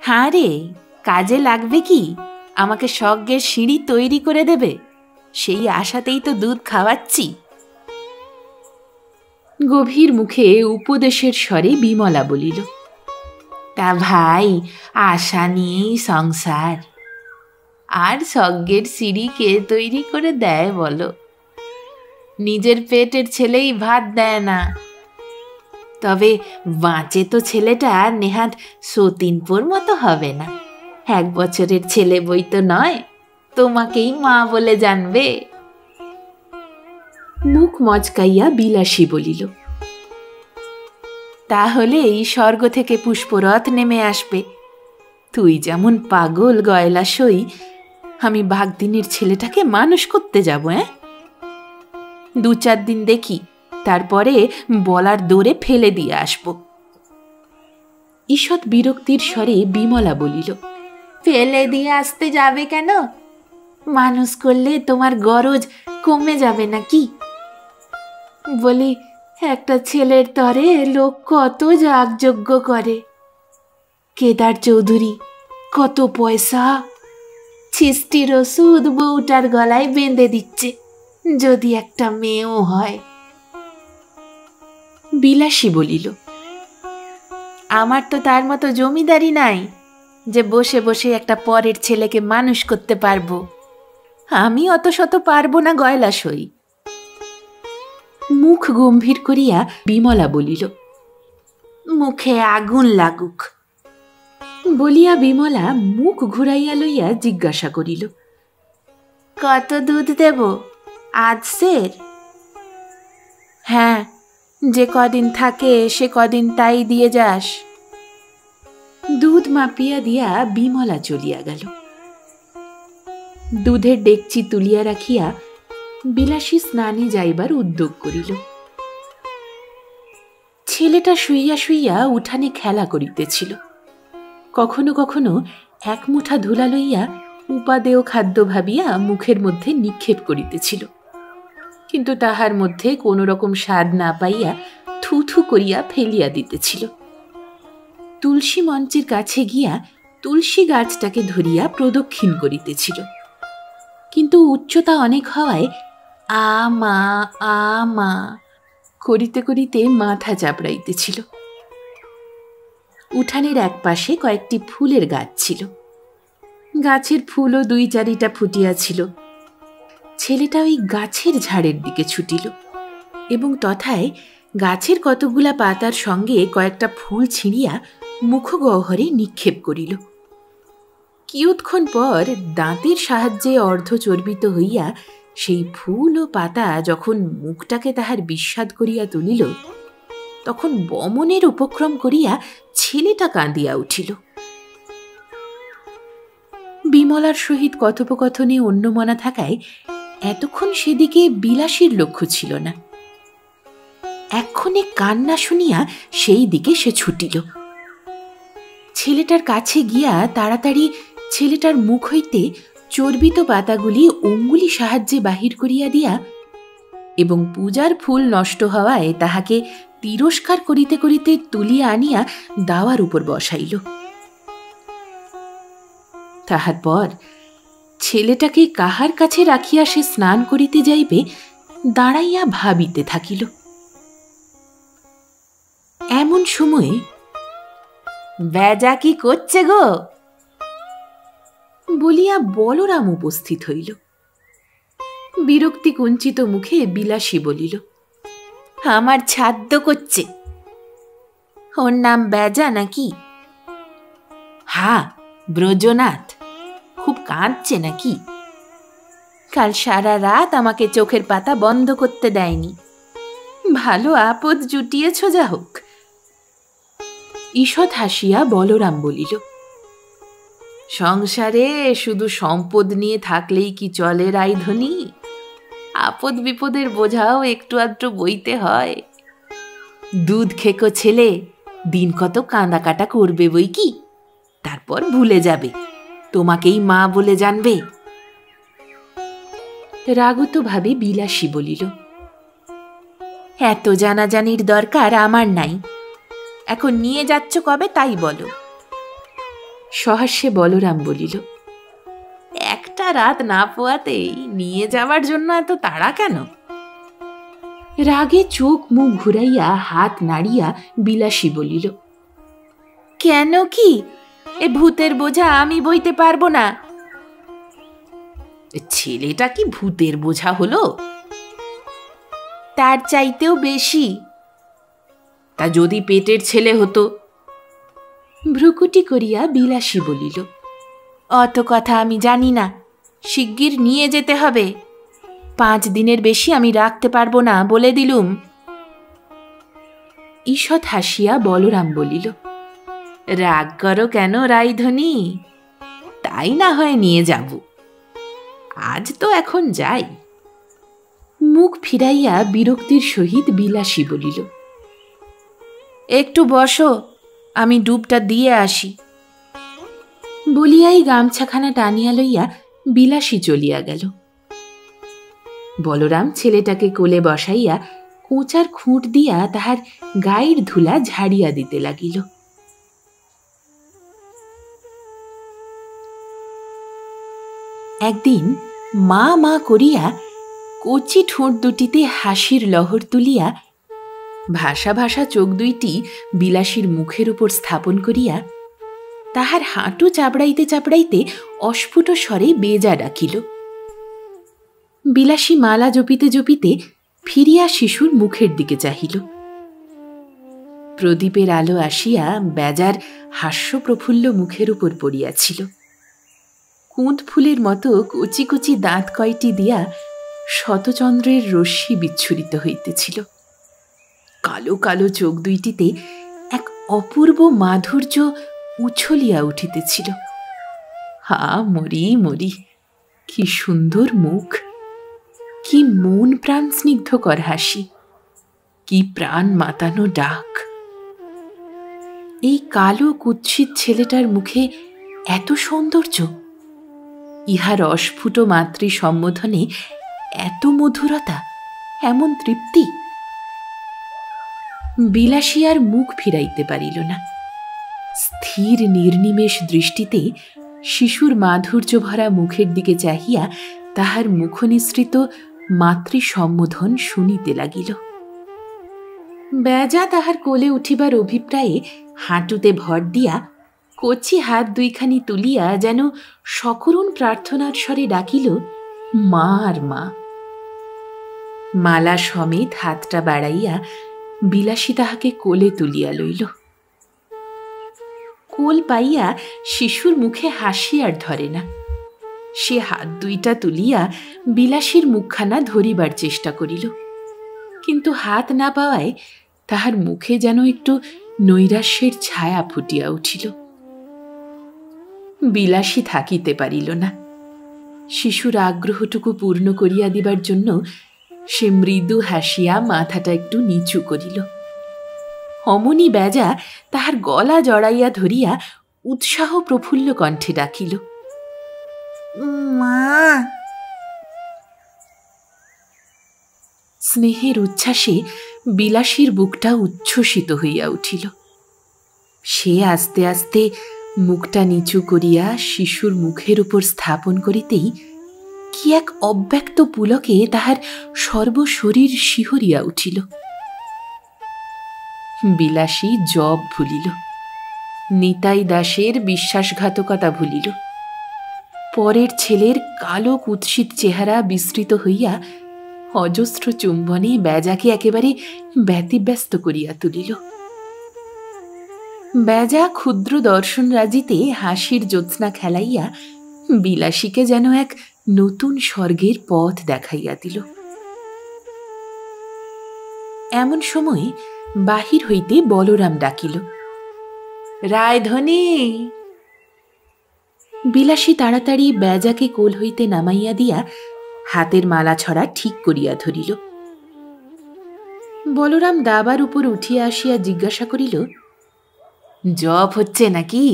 হ্যাঁ রে, কাজে লাগবে কি? আমাকে স্বর্গের সিঁড়ি তৈরি করে দেবে, সেই আশাতেই তো দুধ খাওয়াচ্ছি। গভীর মুখে উপদেশের স্বরে বিমলা বলিল, তা ভাই, আশা নিয়েই সংসার। আর স্বর্গের সিঁড়ি কে তৈরি করে দেয় বলো? নিজের পেটের ছেলেই ভাত দেয় না। তবে বাঁচে তো ছেলেটা নেহাত সতীনপুর মতো হবে না। 1 বছরের ছেলে বই তো নয়, তোমাকেই মা বলে জানবে। মুখ মচকাইয়া বিলাসী বলিল, তাহলে এই স্বর্গ থেকে পুষ্পরথ নেমে আসবে। তুই যেমন পাগল গয়লা সই, আমি বাগদিনীর ছেলেটাকে মানুষ করতে যাব? 2-4 দিন দেখি, তারপরে বলার দৌড়ে ফেলে দিয়ে আসব। ঈষৎ বিরক্তির স্বরে বিমলা বলিল, ফেলে দিয়ে আসতে যাবে কেন? মানুষ করলে তোমার গরজ কমে যাবে নাকি? বলি, একটা ছেলের তরে লোক কত যাগযজ্ঞ করে। কেদার চৌধুরী, কত পয়সা, ছিষ্টির ওষুধ বউটার গলায় বেঁধে দিচ্ছে, যদি একটা মেয়েও হয়। বিলাসী বলিল, আমার তো তার মতো জমিদারি নাই যে বসে বসে একটা পরের ছেলেকে মানুষ করতে পারবো। আমি অত শত পারবো না গয়লা সই। মুখ গম্ভীর করিয়া বিমলা বলিল, মুখে আগুন লাগুক। বলিয়া বিমলা মুখ ঘুরাইয়া লইয়া জিজ্ঞাসা করিল, কত দুধ দেব আজ সের? হ্যাঁ, যে কদিন থাকে সে কদিন তাই দিয়ে যাস। দুধ মাপিয়া দিয়া বিমলা চলিয়া গেল। দুধের ডেকচি তুলিয়া রাখিয়া বিলাসী স্নানে যাইবার উদ্যোগ করিল। ছেলেটা শুইয়া শুইয়া উঠানে খেলা করিতেছিল। কখনো কখনো 1 মুঠা ধুলা লইয়া উপাদেয় খাদ্য ভাবিয়া মুখের মধ্যে নিক্ষেপ করিতেছিল, কিন্তু তাহার মধ্যে কোন রকম স্বাদ না পাইয়া থু থু করিয়া ফেলিয়া দিতেছিল। তুলসী মঞ্চের কাছে গিয়া তুলসী গাছটাকে ধরিয়া প্রদক্ষিণ করিতেছিল, কিন্তু উচ্চতা অনেক হওয়ায় আমা আমা করিতে করিতে মাথা চাপড়াইতেছিল। উঠানের এক পাশে কয়েকটি ফুলের গাছ ছিল। গাছের ফুলও 2-4টা ফুটিয়াছিল। ছেলেটা ওই গাছের ঝাড়ের দিকে ছুটিল এবং তথায় গাছের কতগুলা পাতার সঙ্গে কয়েকটা ফুল ছিঁড়িয়া মুখগহ্বরে নিক্ষেপ করিল। কিয়ৎক্ষণ পর দাঁতের সাহায্যে অর্ধচর্বিত হইয়া সেই ফুল ও পাতা যখন মুখটাকে তাহার বিস্বাদ করিয়া তুলিল, তখন বমনের উপক্রম করিয়া ছেলেটা কাঁদিয়া উঠিল। বিমলার সহিত কথোপকথনে অন্যমনা থাকায় এতক্ষণ সেদিকে বিলাসীর লক্ষ্য ছিল না। এক্ষণে কান্না শুনিয়া সেই দিকে সে ছুটিল। ছেলেটার কাছে গিয়া তাড়াতাড়ি ছেলেটার মুখ হইতে চর্বিত পাতাগুলি অঙ্গুলি সাহায্যে বাহির করিয়া দিয়া এবং পূজার ফুল নষ্ট হওয়ায় তাহাকে তিরস্কার করিতে করিতে তুলিয়া আনিয়া দাওয়ার উপর বসাইল। তাহার পর ছেলেটাকে কাহার কাছে রাখিয়া সে স্নান করিতে যাইবে দাঁড়াইয়া ভাবিতে থাকিল। এমন সময়ে, বেজা কি করছে গো বলিয়া বলরাম উপস্থিত হইল। বিরক্তি কুঞ্চিত মুখে বিলাসী বলিল, আমার ছাদ্য করছে। ওর নাম বেজা নাকি? হা, ব্রজনাথ। খুব কাঁদছে নাকি? কাল সারা রাত আমাকে চোখের পাতা বন্ধ করতে দেয়নি। ভালো আপদ জুটিয়েছ যা হোক। ঈষৎ হাসিয়া বলরাম বলিল, সংসারে শুধু সম্পদ নিয়ে থাকলেই কি চলে রাইধনী? আপদ বিপদের বোঝাও একটু আধটু বইতে হয়। দুধ খেকো ছেলে দিন কত কাঁদা কাটা করবে বই কি, তারপর ভুলে যাবে, তোমাকেই মা বলে জানবে। রাগত ভাবে বিলাসী বলিল, এত জানাজানির দরকার আমার নাই। এখন নিয়ে যাচ্ছ কবে তাই বলো। সহাস্যে বলরাম বলিল, একটা রাত না পোয়াতেই নিয়ে যাওয়ার জন্য এত তাড়া কেন? রাগে চোখ মুখ ঘুরাইয়া হাত নাড়িয়া বিলাসী বলিল, কেন কি? এ ভূতের বোঝা আমি বইতে পারবো না। ছেলেটা কি ভূতের বোঝা হলো? তার চাইতেও বেশি। তা যদি পেটের ছেলে হতো? ভ্রুকুটি করিয়া বিলাসী বলিল, অত কথা আমি জানি না। শিগগির নিয়ে যেতে হবে। 5 দিনের বেশি আমি রাখতে পারবো না, বলে দিলুম। ঈষৎ হাসিয়া বলরাম বলিল, রাগ করো কেন রাইধনী? তাই না হয় নিয়ে যাব। আজ তো এখন যাই। মুখ ফিরাইয়া বিরক্তির সহিত বিলাসী বলিল, একটু বসো, আমি ডুবটা দিয়ে আসি। বলিয়াই গামছাখানা টানিয়া লইয়া বিলাসী চলিয়া গেল। বলরাম ছেলেটাকে কোলে বসাইয়া কোঁচার খুঁট দিয়া তাহার গায়ের ধুলা ঝাড়িয়া দিতে লাগিল। একদিন মা মা করিয়া কচি ঠোঁট দুটিতে হাসির লহর তুলিয়া ভাষা ভাষা চোখ দুইটি বিলাসীর মুখের উপর স্থাপন করিয়া তাহার হাঁটু চাপড়াইতে চাপড়াইতে অস্ফুট স্বরে বেজা ডাকিল। বিলাসী মালা জপিতে জপিতে ফিরিয়া শিশুর মুখের দিকে চাহিল। প্রদীপের আলো আসিয়া বেজার হাস্যপ্রফুল্ল মুখের উপর পড়িয়াছিল। কুঁদ ফুলের মতো কচি কচি দাঁত কয়টি দিয়া শতচন্দ্রের রশ্মি বিচ্ছুরিত হইতেছিল। কালো কালো চোখ দুইটিতে এক অপূর্ব মাধুর্য উছলিয়া উঠিতেছিল। হা, মরি মরি, কি সুন্দর মুখ, কি মন প্রাণ স্নিগ্ধকর হাসি, কি প্রাণ মাতানো ডাক। এই কালো কুৎসিত ছেলেটার মুখে এত সৌন্দর্য, ইহার অস্ফুট মাতৃ সম্বোধনে এত মধুরতা, এমন তৃপ্তি। বিলাসী আর মুখ ফিরাইতে পারিল না। স্থির নির্নিমেষ দৃষ্টিতে শিশুর মাধুর্য ভরা মুখের দিকে চাহিয়া তাহার মুখনিসৃত মাতৃ সম্বোধন শুনিতে লাগিল। বেজা তাহার কোলে উঠিবার অভিপ্রায়ে হাঁটুতে ভর দিয়া কচি হাত দুইখানি তুলিয়া যেন সকরুণ প্রার্থনার স্বরে ডাকিল, মা আর মা। মালা সমেত হাতটা বাড়াইয়া বিলাসী তাহাকে কোলে তুলিয়া লইল। কোল পাইয়া শিশুর মুখে হাসি আর ধরে না। সে হাত দুইটা তুলিয়া বিলাসীর মুখখানা ধরিবার চেষ্টা করিল, কিন্তু হাত না পাওয়ায় তাহার মুখে যেন একটু নৈরাশ্যের ছায়া ফুটিয়া উঠিল। বিলাসী থাকিতে পারিল না। শিশুর আগ্রহটুকু পূর্ণ করিয়া দিবার জন্য সে মৃদু হাসিয়া মাথাটা একটু নিচু করিল। অমনি বেজা তাহার গলা জড়াইয়া ধরিয়া উৎসাহ প্রফুল্ল কণ্ঠে ডাকিল, মা। স্নেহের উচ্ছ্বাসে বিলাসীর বুকটা উচ্ছ্বসিত হইয়া উঠিল। সে আস্তে আস্তে মুখটা নিচু করিয়া শিশুর মুখের উপর স্থাপন করিতেই কি এক অব্যক্ত পুলকে তাহার সর্বশরীর শিহরিয়া উঠিল। বিলাসী জব ভুলিল, নিতাই দাসের বিশ্বাসঘাতকতা ভুলিল। পরের ছেলের কালো কুৎসিত চেহারা বিস্তৃত হইয়া অজস্র চুম্বনে বেজাকে একেবারে ব্যতিব্যস্ত করিয়া তুলিল। বেজা ক্ষুদ্র দর্শনরাজিতে হাসির জ্যোৎস্না খেলাইয়া বিলাসীকে যেন এক নতুন স্বর্গের পথ দেখাইয়া দিল। এমন সময় বাহির হইতে বলরাম ডাকিল, রায়ধনী। বিলাসী তাড়াতাড়ি বেজাকে কোল হইতে নামাইয়া দিয়া হাতের মালা ছড়া ঠিক করিয়া ধরিল। বলরাম দাবার উপর উঠিয়া আসিয়া জিজ্ঞাসা করিল, জপ হচ্ছে নাকি?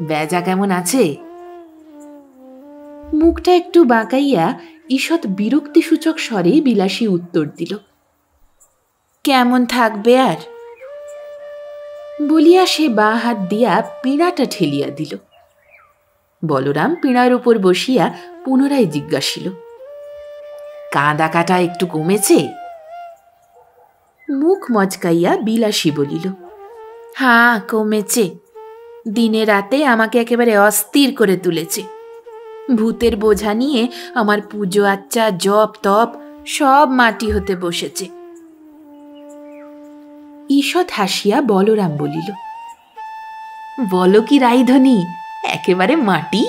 বেজা কেমন আছে? মুখটা একটু বাঁকাইয়া ঈষৎ বিরক্তিসূচক স্বরে বিলাসী উত্তর দিল, কেমন থাকবে আর? বলিয়া সে বাঁ হাত দিয়া পিঁড়াটা ঠেলিয়া দিল। বলরাম পিঁড়ার উপর বসিয়া পুনরায় জিজ্ঞাসিল, কাঁদা কাটা একটু কমেছে? মুখ মচকাইয়া বিলাসী বলিল, হ্যাঁ কমেছে। দিনে রাতে আমাকে একেবারে অস্থির করে তুলেছে। ভূতের বোঝা নিয়ে আমার পুজো আচ্চা জপ তপ সব মাটি হতে বসেছে। ঈষৎ হাসিয়া বলরাম বলিল, বলো কি রাইধনী, একেবারে মাটি?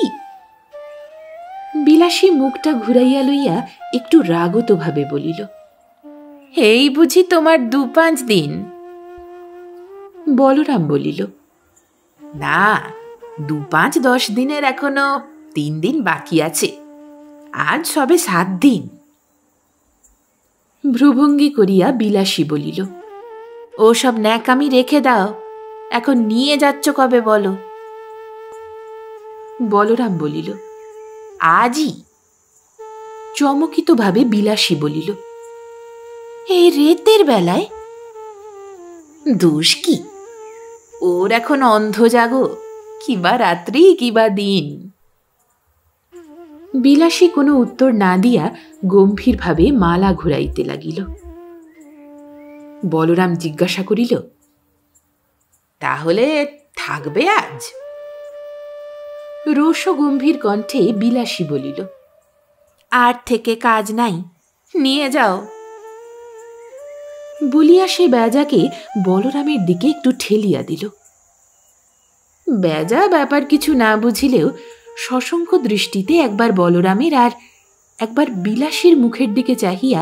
বিলাসী মুখটা ঘুরাইয়া লইয়া একটু রাগত ভাবে বলিল, এই বুঝি তোমার 2-5 দিন? বলরাম বলিল, না, 2-5-10 দিনের এখনো 3 দিন বাকি আছে। আজ সবে 7 দিন। ভ্রুভঙ্গি করিয়া বিলাসী বলিল, ও সব ন্যাকামি রেখে দাও, এখন নিয়ে যাচ্ছ কবে বলো? বলরাম বলিল, আজই। চমকিতভাবে বিলাসী বলিল, এই রেতের বেলায়? দোষ কি? ওর এখন অন্ধ জাগো, কিবা রাত্রি কিবা দিন। বিলাসী কোনো উত্তর না দিয়া গম্ভীরভাবে মালা ঘুরাইতে লাগিল। বলরাম জিজ্ঞাসা করিল, তাহলে থাকবে আজ? রোষ গম্ভীর কণ্ঠে বিলাসী বলিল, আর থেকে কাজ নাই, নিয়ে যাও। বলিয়া সে বেজাকে বলরামের দিকে একটু ঠেলিয়া দিল। বেজা ব্যাপার কিছু না বুঝিলেও সশঙ্ক দৃষ্টিতে একবার বলরামের আর একবার বিলাসীর মুখের দিকে চাহিয়া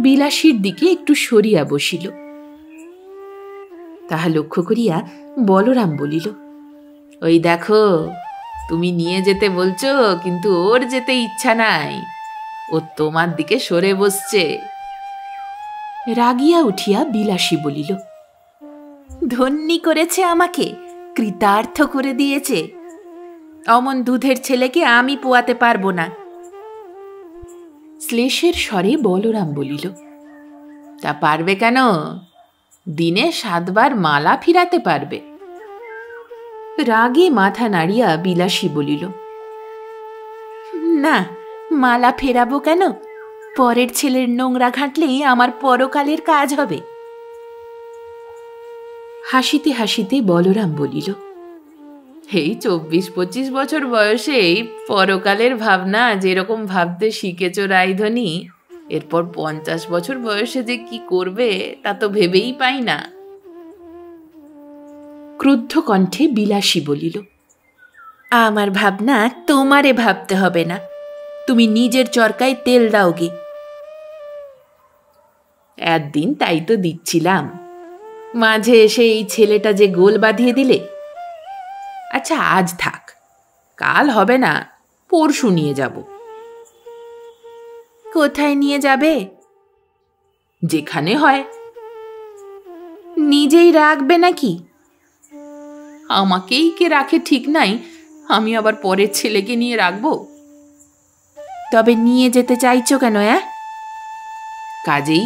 বিলাসীর দিকে একটু সরিয়া বসিল। তাহা লক্ষ্য করিয়া বলরাম বলিল, ওই দেখো, তুমি নিয়ে যেতে বলছো, কিন্তু ওর যেতে ইচ্ছা নাই, ও তোমার দিকে সরে বসছে। রাগিয়া উঠিয়া বিলাসী বলিল, ধন্যী করেছে আমাকে, কৃতার্থ করে দিয়েছে। অমন দুধের ছেলেকে আমি পোয়াতে পারবো না। শ্লেষের স্বরে বলরাম বলিল, তা পারবে কেন? দিনে 7 বার মালা ফিরাতে পারবে। রাগে মাথা নাড়িয়া বিলাসী বলিল, না, মালা ফেরাবো কেন? পরের ছেলের নোংরা ঘাঁটলেই আমার পরকালের কাজ হবে। হাসিতে হাসিতে বলরাম বলিল, এই 24-25 বছর বয়সেই পরকালের ভাবনা যেরকম ভাবতে শিখেছ রাইধনী, এরপর 50 বছর বয়সে যে কি করবে তা তো ভেবেই পাই না। ক্রুদ্ধ কণ্ঠে বিলাসী বলিল, আমার ভাবনা তোমারে ভাবতে হবে না, তুমি নিজের চরকায় তেল দাও গে। একদিন তাই তো দিচ্ছিলাম, মাঝে এসে এই ছেলেটা যে গোল বাঁধিয়ে দিলে। আচ্ছা আজ থাক, কাল হবে না, পরশু নিয়ে যাব। কোথায় নিয়ে যাবে? যেখানে হয়। নিজেই রাখবে নাকি? আমাকেই কে রাখে ঠিক নাই, আমি আবার পরের ছেলেকে নিয়ে রাখবো? তবে নিয়ে যেতে চাইছো কেন? কাজেই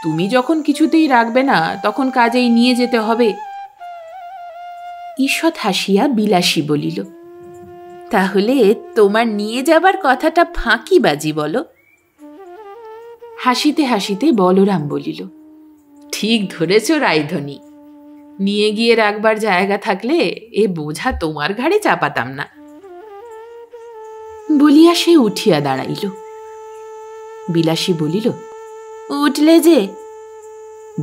তুমি যখন কিছুতেই রাখবে না, তখন কাজেই নিয়ে যেতে হবে। ঈষৎ হাসিয়া বিলাসী বলিল, তাহলে তোমার নিয়ে যাবার কথাটা ফাঁকি বাজি বলো? হাসিতে হাসিতে বলরাম বলিল, ঠিক ধরেছ রাইধনী, নিয়ে গিয়ে রাখবার জায়গা থাকলে এ বোঝা তোমার ঘাড়ে চাপাতাম না। বলিয়া সে উঠিয়া দাঁড়াইল। বিলাসী বলিল, উঠলে যে?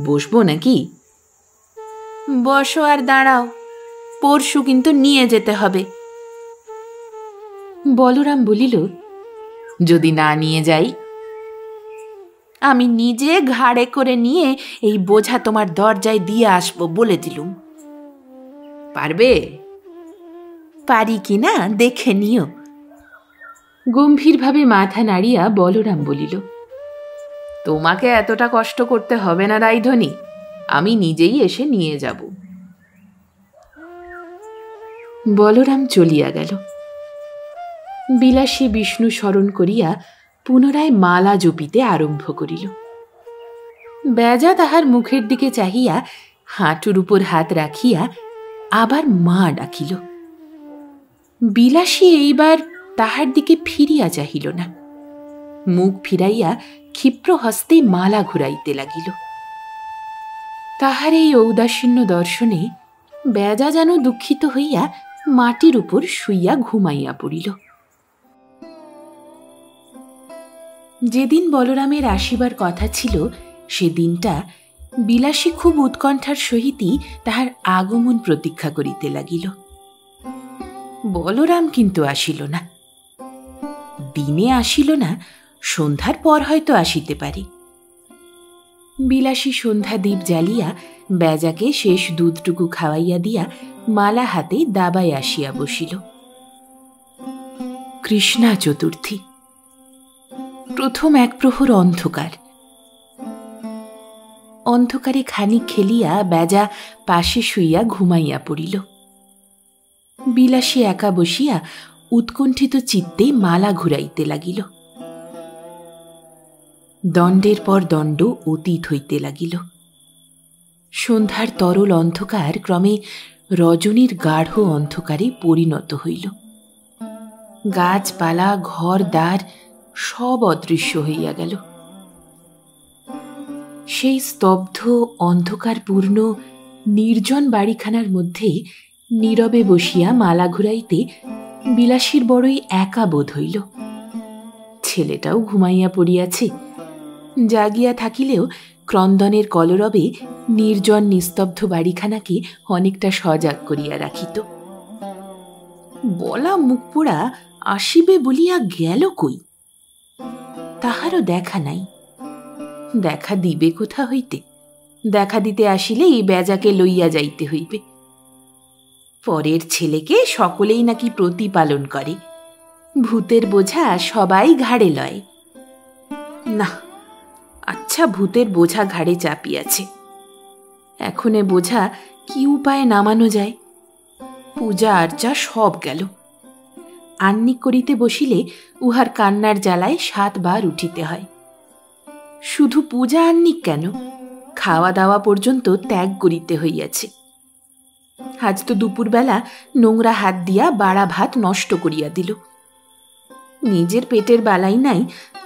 বসবো নাকি? বসো আর দাঁড়াও, পরশু কিন্তু নিয়ে যেতে হবে। বলরাম বলিল, যদি না নিয়ে যাই? আমি নিজে ঘাড়ে করে নিয়ে এই বোঝা তোমার দরজায় দিয়ে আসবো বলে দিলুম। পারবে? পারি কি না দেখে নিও। গম্ভীরভাবে মাথা নাড়িয়া বলরাম বলিল, তোমাকে এতটা কষ্ট করতে হবে না রাইধনী, আমি নিজেই এসে নিয়ে যাব। বলরাম চলিয়া গেল। বিলাসী বিষ্ণু স্মরণ করিয়া পুনরায় মালা জপিতে আরম্ভ করিল। বেজা তাহার মুখের দিকে চাহিয়া হাঁটুর উপর হাত রাখিয়া আবার মা ডাকিল। বিলাসী এইবার তাহার দিকে ফিরিয়া চাহিল না, মুখ ফিরাইয়া ক্ষিপ্র হস্তে মালা ঘুরাইতে লাগিল। তাহার এই ঔদাসীন্য দর্শনে বেজা যেন দুঃখিত হইয়া মাটির উপর শুইয়া ঘুমাইয়া পড়িল। যেদিন বলরামের আসিবার কথা ছিল, সেদিনটা বিলাসী খুব উৎকণ্ঠার সহিতই তাহার আগমন প্রতীক্ষা করিতে লাগিল। বলরাম কিন্তু আসিল না। দিনে আসিল না, সন্ধ্যার পর হয়তো আসিতে পারে। বিলাসী সন্ধ্যা দ্বীপ জ্বালিয়া বেজাকে শেষ দুধটুকু খাওয়াইয়া দিয়া মালা হাতে দাবায় আসিয়া বসিল। কৃষ্ণা চতুর্থী। প্রথম এক প্রহর অন্ধকার। অন্ধকারে খানিক খেলিয়া বেজা পাশে শুইয়া ঘুমাইয়া পড়িল। বিলাসী একা বসিয়া উৎকণ্ঠিত চিত্তে মালা ঘুরাইতে লাগিল। দণ্ডের পর দণ্ড অতীত হইতে লাগিল। সন্ধ্যার তরল অন্ধকার ক্রমে রজনীর গাঢ় অন্ধকারে পরিণত হইল। গাছপালা, ঘর দ্বার সব অদৃশ্য হইয়া গেল। সেই স্তব্ধ অন্ধকারপূর্ণ নির্জন বাড়িখানার মধ্যে নীরবে বসিয়া মালা ঘুরাইতে বিলাসীর বড়ই একা বোধ হইল। ছেলেটাও ঘুমাইয়া পড়িয়াছে। জাগিয়া থাকিলেও ক্রন্দনের কলরবে নির্জন নিস্তব্ধ বাড়িখানাকে অনেকটা সজাগ করিয়া রাখিত। বলা মুখপোড়া আসিবে বলিয়া গেল কই? তাহারও দেখা নাই। দেখা দিবে কোথা হইতে? দেখা দিতে আসিলে এই বেজাকে লইয়া যাইতে হইবে। পরের ছেলেকে সকলেই নাকি প্রতিপালন করে, ভূতের বোঝা সবাই ঘাড়ে লয়। না, আচ্ছা, ভূতের বোঝা ঘাড়ে চাপিয়াছে, এখন এ বোঝা কি উপায়ে নামানো যায়? পূজা আর্চা সব গেল। আহ্নিক করিতে বসিলে উহার কান্নার জ্বালায় 7 বার উঠিতে হয়। শুধু পূজা আহ্নিক কেন, খাওয়া দাওয়া পর্যন্ত ত্যাগ করিতে হইয়াছে। আজ তো দুপুরবেলা নোংরা হাত দিয়া বাড়া ভাত নষ্ট করিয়া দিল। নিজের পেটের বালাই নাই,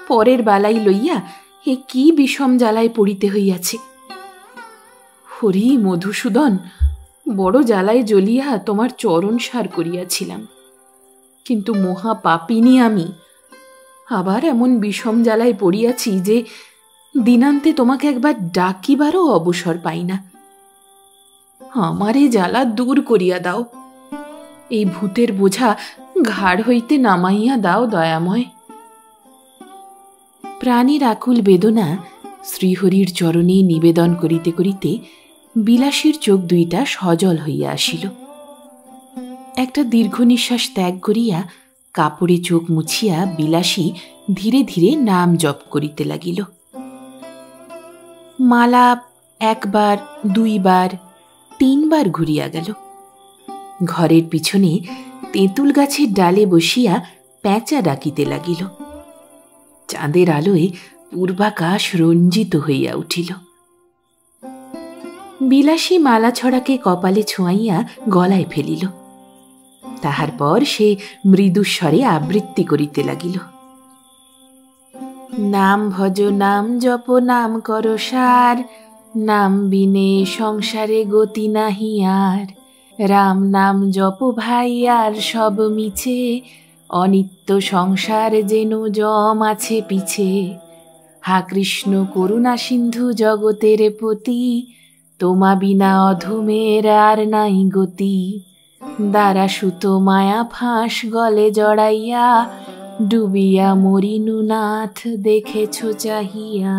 পরের বালাই লইয়া এ কি বিষম জ্বালায় পড়িতে হইয়াছে। হরি মধুসূদন, বড় জ্বালায় জ্বলিয়া তোমার চরণ সার করিয়াছিলাম, কিন্তু মহা পাপিনী আমি। আবার এমন বিষম জ্বালায় পড়িয়াছি যে দিনান্তে তোমাকে একবার ডাকিবারও অবসর পাই না। আমারে জ্বালা দূর করিয়া দাও, এই ভূতের বোঝা ঘাড় হইতে নামাইয়া দাও দয়াময়। প্রাণীর আকুল বেদনা শ্রীহরির চরণে নিবেদন করিতে করিতে বিলাসীর চোখ দুইটা সজল হইয়া আসিল। একটা দীর্ঘ নিঃশ্বাস ত্যাগ করিয়া কাপড়ে চোখ মুছিয়া বিলাসী ধীরে ধীরে নাম জপ করিতে লাগিল। মালা একবার, দুইবার, তিনবার ঘুরিয়া গেল। ঘরের পিছনে তেঁতুল গাছের ডালে বসিয়া প্যাঁচা ডাকিতে লাগিল। চাঁদের আলোয় পূর্বাকাশ রঞ্জিত হইয়া উঠিল। বিলাসী মালা ছড়াকে কপালে ছোঁয়াইয়া গলায় ফেলিল। তাহার পর সে মৃদুস্বরে আবৃত্তি করিতে লাগিল। নাম ভজ নাম জপ নাম কর সার, নাম বিনে সংসারে গতি নাহি আর। রাম নাম জপ ভাই আর সব মিছে, অনিত্য সংসার যেন জম আছে পিছে। হা কৃষ্ণ করুণা সিন্ধু জগতের পতি, তোমা বিনা অধমের আর নাই গতি। দ্বারা সুত মায়া ফাঁস গলে জড়াইয়া, ডুবিয়া মরিনু নাথ দেখেছ চাহিয়া।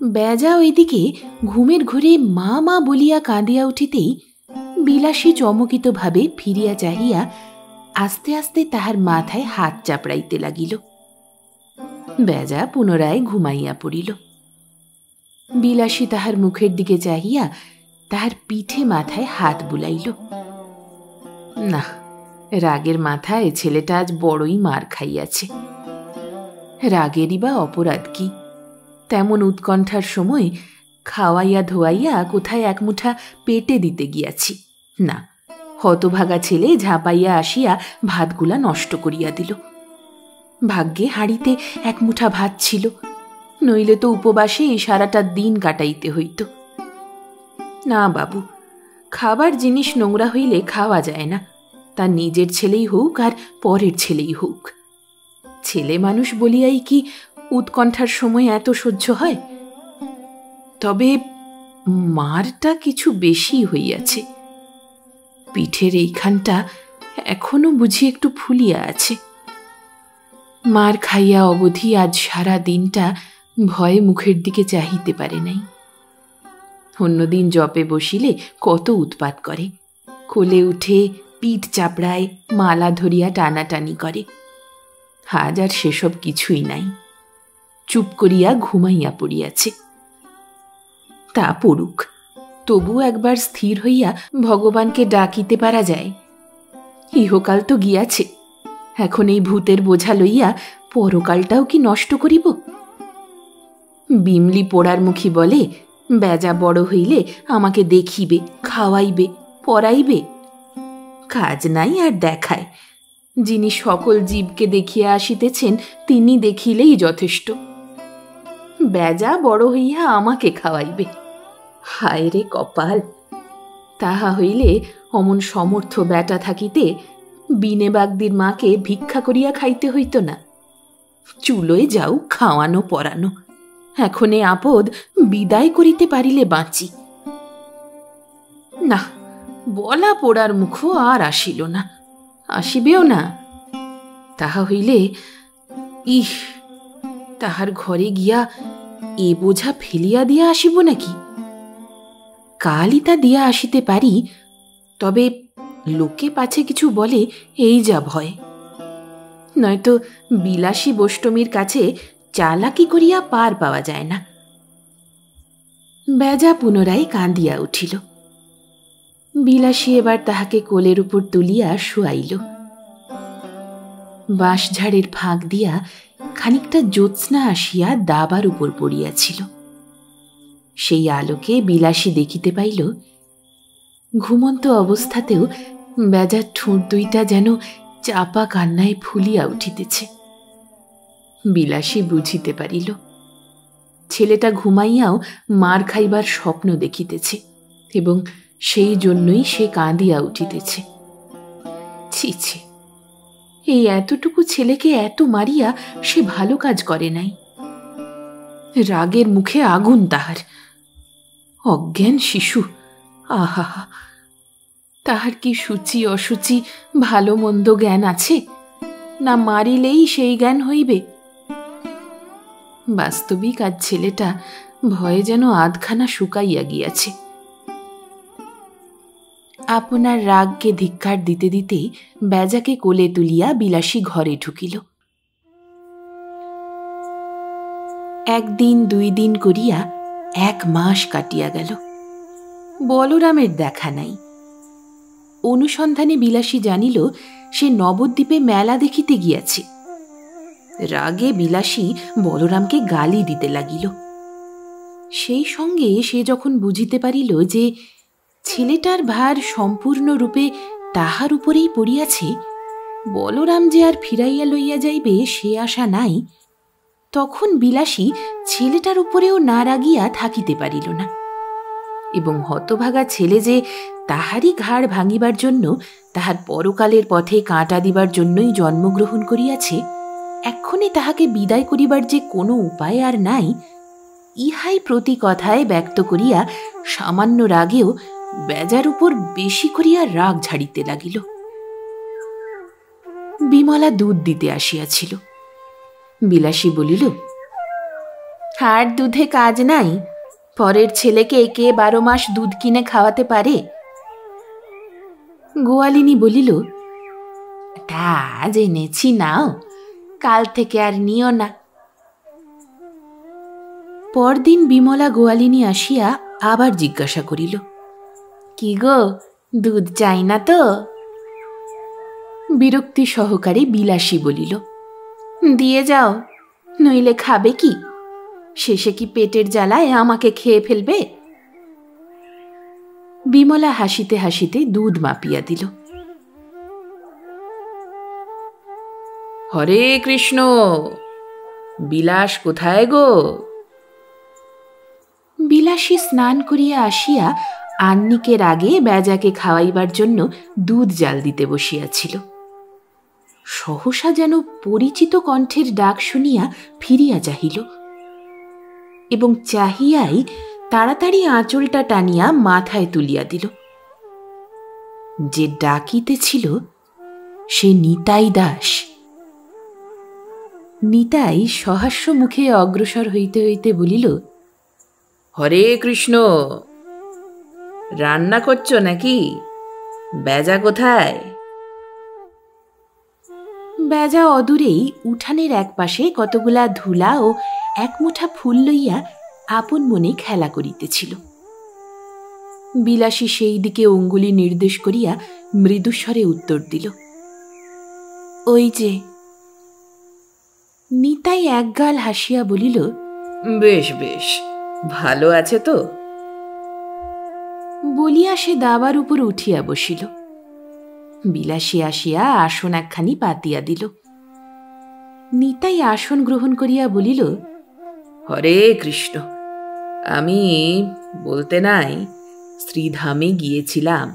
বেজা ওইদিকে ঘুমের ঘোরে মা মা বলিয়া কাঁদিয়া উঠিতেই বিলাসী চমকিত ভাবে ফিরিয়া চাহিয়া আস্তে আস্তে তাহার মাথায় হাত চাপড়াইতে লাগিল। বেজা পুনরায় ঘুমাইয়া পড়িল। বিলাসী তাহার মুখের দিকে চাহিয়া তাহার পিঠে মাথায় হাত বুলাইল। না, রাগের মাথায় ছেলেটা আজ বড়ই মার খাইয়াছে। রাগেরই বা অপরাধ কি? তেমন উৎকণ্ঠার সময় খাওয়াইয়া ধোয়াইয়া কোথায় এক মুঠা পেটে দিতে গিয়াছি, না, হতভাগা ছেলে ঝাঁপাইয়া আসিয়া ভাতগুলা নষ্ট করিয়া দিল। ভাগ্যে হাঁড়িতে এক মুঠা ভাত ছিল, নইলে তো উপবাসে এই সারাটা দিন কাটাইতে হইত। না বাবু, খাবার জিনিস নোংরা হইলে খাওয়া যায় না, তা নিজের ছেলেই হোক আর পরের ছেলেই হোক। ছেলে মানুষ বলিয়াই কি উৎকণ্ঠার সময় এত সহ্য হয়? তবে মারটা কিছু বেশি হইয়াছে। পিঠের এইখানটা এখনো বুঝি একটু ফুলিয়া আছে। মার খাইয়া অবধি আজ সারা দিনটা ভয়ে মুখের দিকে চাহিতে পারে নাই। অন্যদিন জপে বসিলে কত উৎপাত করে, কোলে উঠে পিঠ চাপড়ায়, মালা ধরিয়া টানাটানি করে। আজ আর সেসব কিছুই নাই, চুপ করিয়া ঘুমাইয়া পড়িয়াছে। তা পড়ুক, তবু একবার স্থির হইয়া ভগবানকে ডাকিতে পারা যায়। ইহকাল তো গিয়াছে, এখন এই ভূতের বোঝা লইয়া পরকালটাও কি নষ্ট করিব? বিমলি পোড়ার মুখী বলে, বেজা বড় হইলে আমাকে দেখিবে, খাওয়াইবে, পড়াইবে। কাজ নাই আর দেখায়। যিনি সকল জীবকে দেখিয়া আসিতেছেন তিনি দেখিলেই যথেষ্ট। বেজা বড় হইয়া আমাকে খাওয়াইবে। হায় রে কপাল! তাহা হইলে অমন সমর্থ বেটা থাকিতে বিনে বাগদির মাকে ভিক্ষা করিয়া খাইতে হইত না। চুলোয় যাও, খাওয়ানো পরানো। এখন এ আপদ বিদায় করিতে পারিলে বাঁচি। না, বলা পোড়ার মুখও আর আসিল না, আসিবেও না। তাহা হইলে তাহার ঘরে গিয়া এ বোঝা ফেলিয়া দিয়া আসিব নাকি? কালই তা দিয়া আসিতে পারি, তবে লোকে পাছে কিছু বলে এই যা ভয়। নয়তো বিলাসী বষ্টমীর কাছে চালাকি করিয়া পার পাওয়া যায় না। বেজা পুনরায় কাঁদিয়া উঠিল। বিলাসী এবার তাহাকে কোলের উপর তুলিয়া শুয়াইল। বাঁশঝাড়ের ফাঁক দিয়া খানিকটা জ্যোৎস্না আসিয়া দাবার উপর পড়িয়াছিল। সেই আলোকে বিলাসী দেখিতে পাইল ঘুমন্ত অবস্থাতেও বেজার ঠোঁট দুইটা যেন চাপা কান্নায় ফুলিয়া উঠিতেছে। বিলাসী বুঝিতে পারিল ছেলেটা ঘুমাইয়াও মার খাইবার স্বপ্ন দেখিতেছে এবং সেই জন্যই সে কাঁদিয়া উঠিতেছে। ছি ছি, এই এতটুকু ছেলেকে এত মারিয়া সে ভালো কাজ করে নাই। রাগের মুখে আগুন তাহার। অজ্ঞান শিশু, আহা! তাহার কি সূচি অসুচি ভালো মন্দ জ্ঞান আছে, না মারিলেই সেই জ্ঞান হইবে? বাস্তবিক আজ ছেলেটা ভয়ে যেন আধখানা শুকাইয়া গিয়াছে। আপনার রাগকে ধিক্কার দিতে দিতে বেজাকে কোলে তুলিয়া বিলাসী ঘরে ঢুকিল। একদিন 2 দিন করিয়া 1 মাস কাটিয়া গেল। বলরামের দেখা নাই। অনুসন্ধানে বিলাসী জানিল সে নবদ্বীপে মেলা দেখিতে গিয়াছে। রাগে বিলাসী বলরামকে গালি দিতে লাগিল। সেই সঙ্গে সে যখন বুঝিতে পারিল যে ছেলেটার ভার সম্পূর্ণরূপে তাহার উপরেই পড়িয়াছে, বলরাম যে আর ফিরাইয়া লইয়া যাইবে সে আশা নাই, তখন বিলাসী ছেলেটার উপরেও না রাগিয়া থাকিতে পারিল না এবং হতভাগা ছেলে যে তাহারই ঘাড় ভাঙিবার জন্য, তাহার পরকালের পথে কাঁটা দিবার জন্যই জন্মগ্রহণ করিয়াছে, এক্ষণে তাহাকে বিদায় করিবার যে কোনো উপায় আর নাই, ইহাই প্রতি কথায় ব্যক্ত করিয়া সামান্য রাগেও বেজার উপর বেশি করিয়া রাগ ঝাড়িতে লাগিল। বিমলা দুধ দিতে আসিয়াছিল। বিলাসী বলিল, আর দুধে কাজ নাই, পরের ছেলেকে একে 12 মাস দুধ কিনে খাওয়াতে পারে? গোয়ালিনী বলিল, তা জেনেছি, নাও, কাল থেকে আর নিও না। পরদিন বিমলা গোয়ালিনী আসিয়া আবার জিজ্ঞাসা করিল, কি গো, দুধ চাই না তো? বিরক্তি সহকারে বিলাসী বলিল, দিয়ে যাও, নইলে খাবে কি? শেষে কি পেটের জ্বালায় আমাকে খেয়ে ফেলবে? বিমলা হাসিতে হাসিতে দুধ মাপিয়া দিল। হরে কৃষ্ণ, বিলাস কোথায় গো? বিলাসী স্নান করিয়া আসিয়া আন্নিকের আগে বেজাকে খাওয়াইবার জন্য দুধ জাল দিতে বসিয়াছিল। সহসা যেন পরিচিত কণ্ঠের ডাক শুনিয়া ফিরিয়া চাহিল এবং চাহিয়াই তাড়াতাড়ি আঁচলটা টানিয়া মাথায় তুলিয়া দিল। যে ডাকিতেছিল সে নিতাই দাস। নিতাই সহাস্য মুখে অগ্রসর হইতে হইতে বলিল, হরে কৃষ্ণ, রান্না করছ নাকি? বেজা কোথায়? বেজা অদূরেই উঠানের এক পাশে কতগুলা ধুলা ও 1 মুঠা ফুল লইয়া আপন মনে খেলা করিতেছিল। বিলাসী সেই দিকে অঙ্গুলি নির্দেশ করিয়া মৃদুস্বরে উত্তর দিল, ওই যে। নিতাই একগাল হাসিয়া বলিল, বেশ বেশ, ভালো আছে তো? বলিয়া সে দাবার উপর উঠিয়া বসিল। বিলাসী আসিয়া আসন একখানি পাতিয়া দিল। নিতাই আসন গ্রহণ করিয়া বলিল, হরে কৃষ্ণ, আমি বলতে নাই, শ্রীধামে গিয়েছিলাম।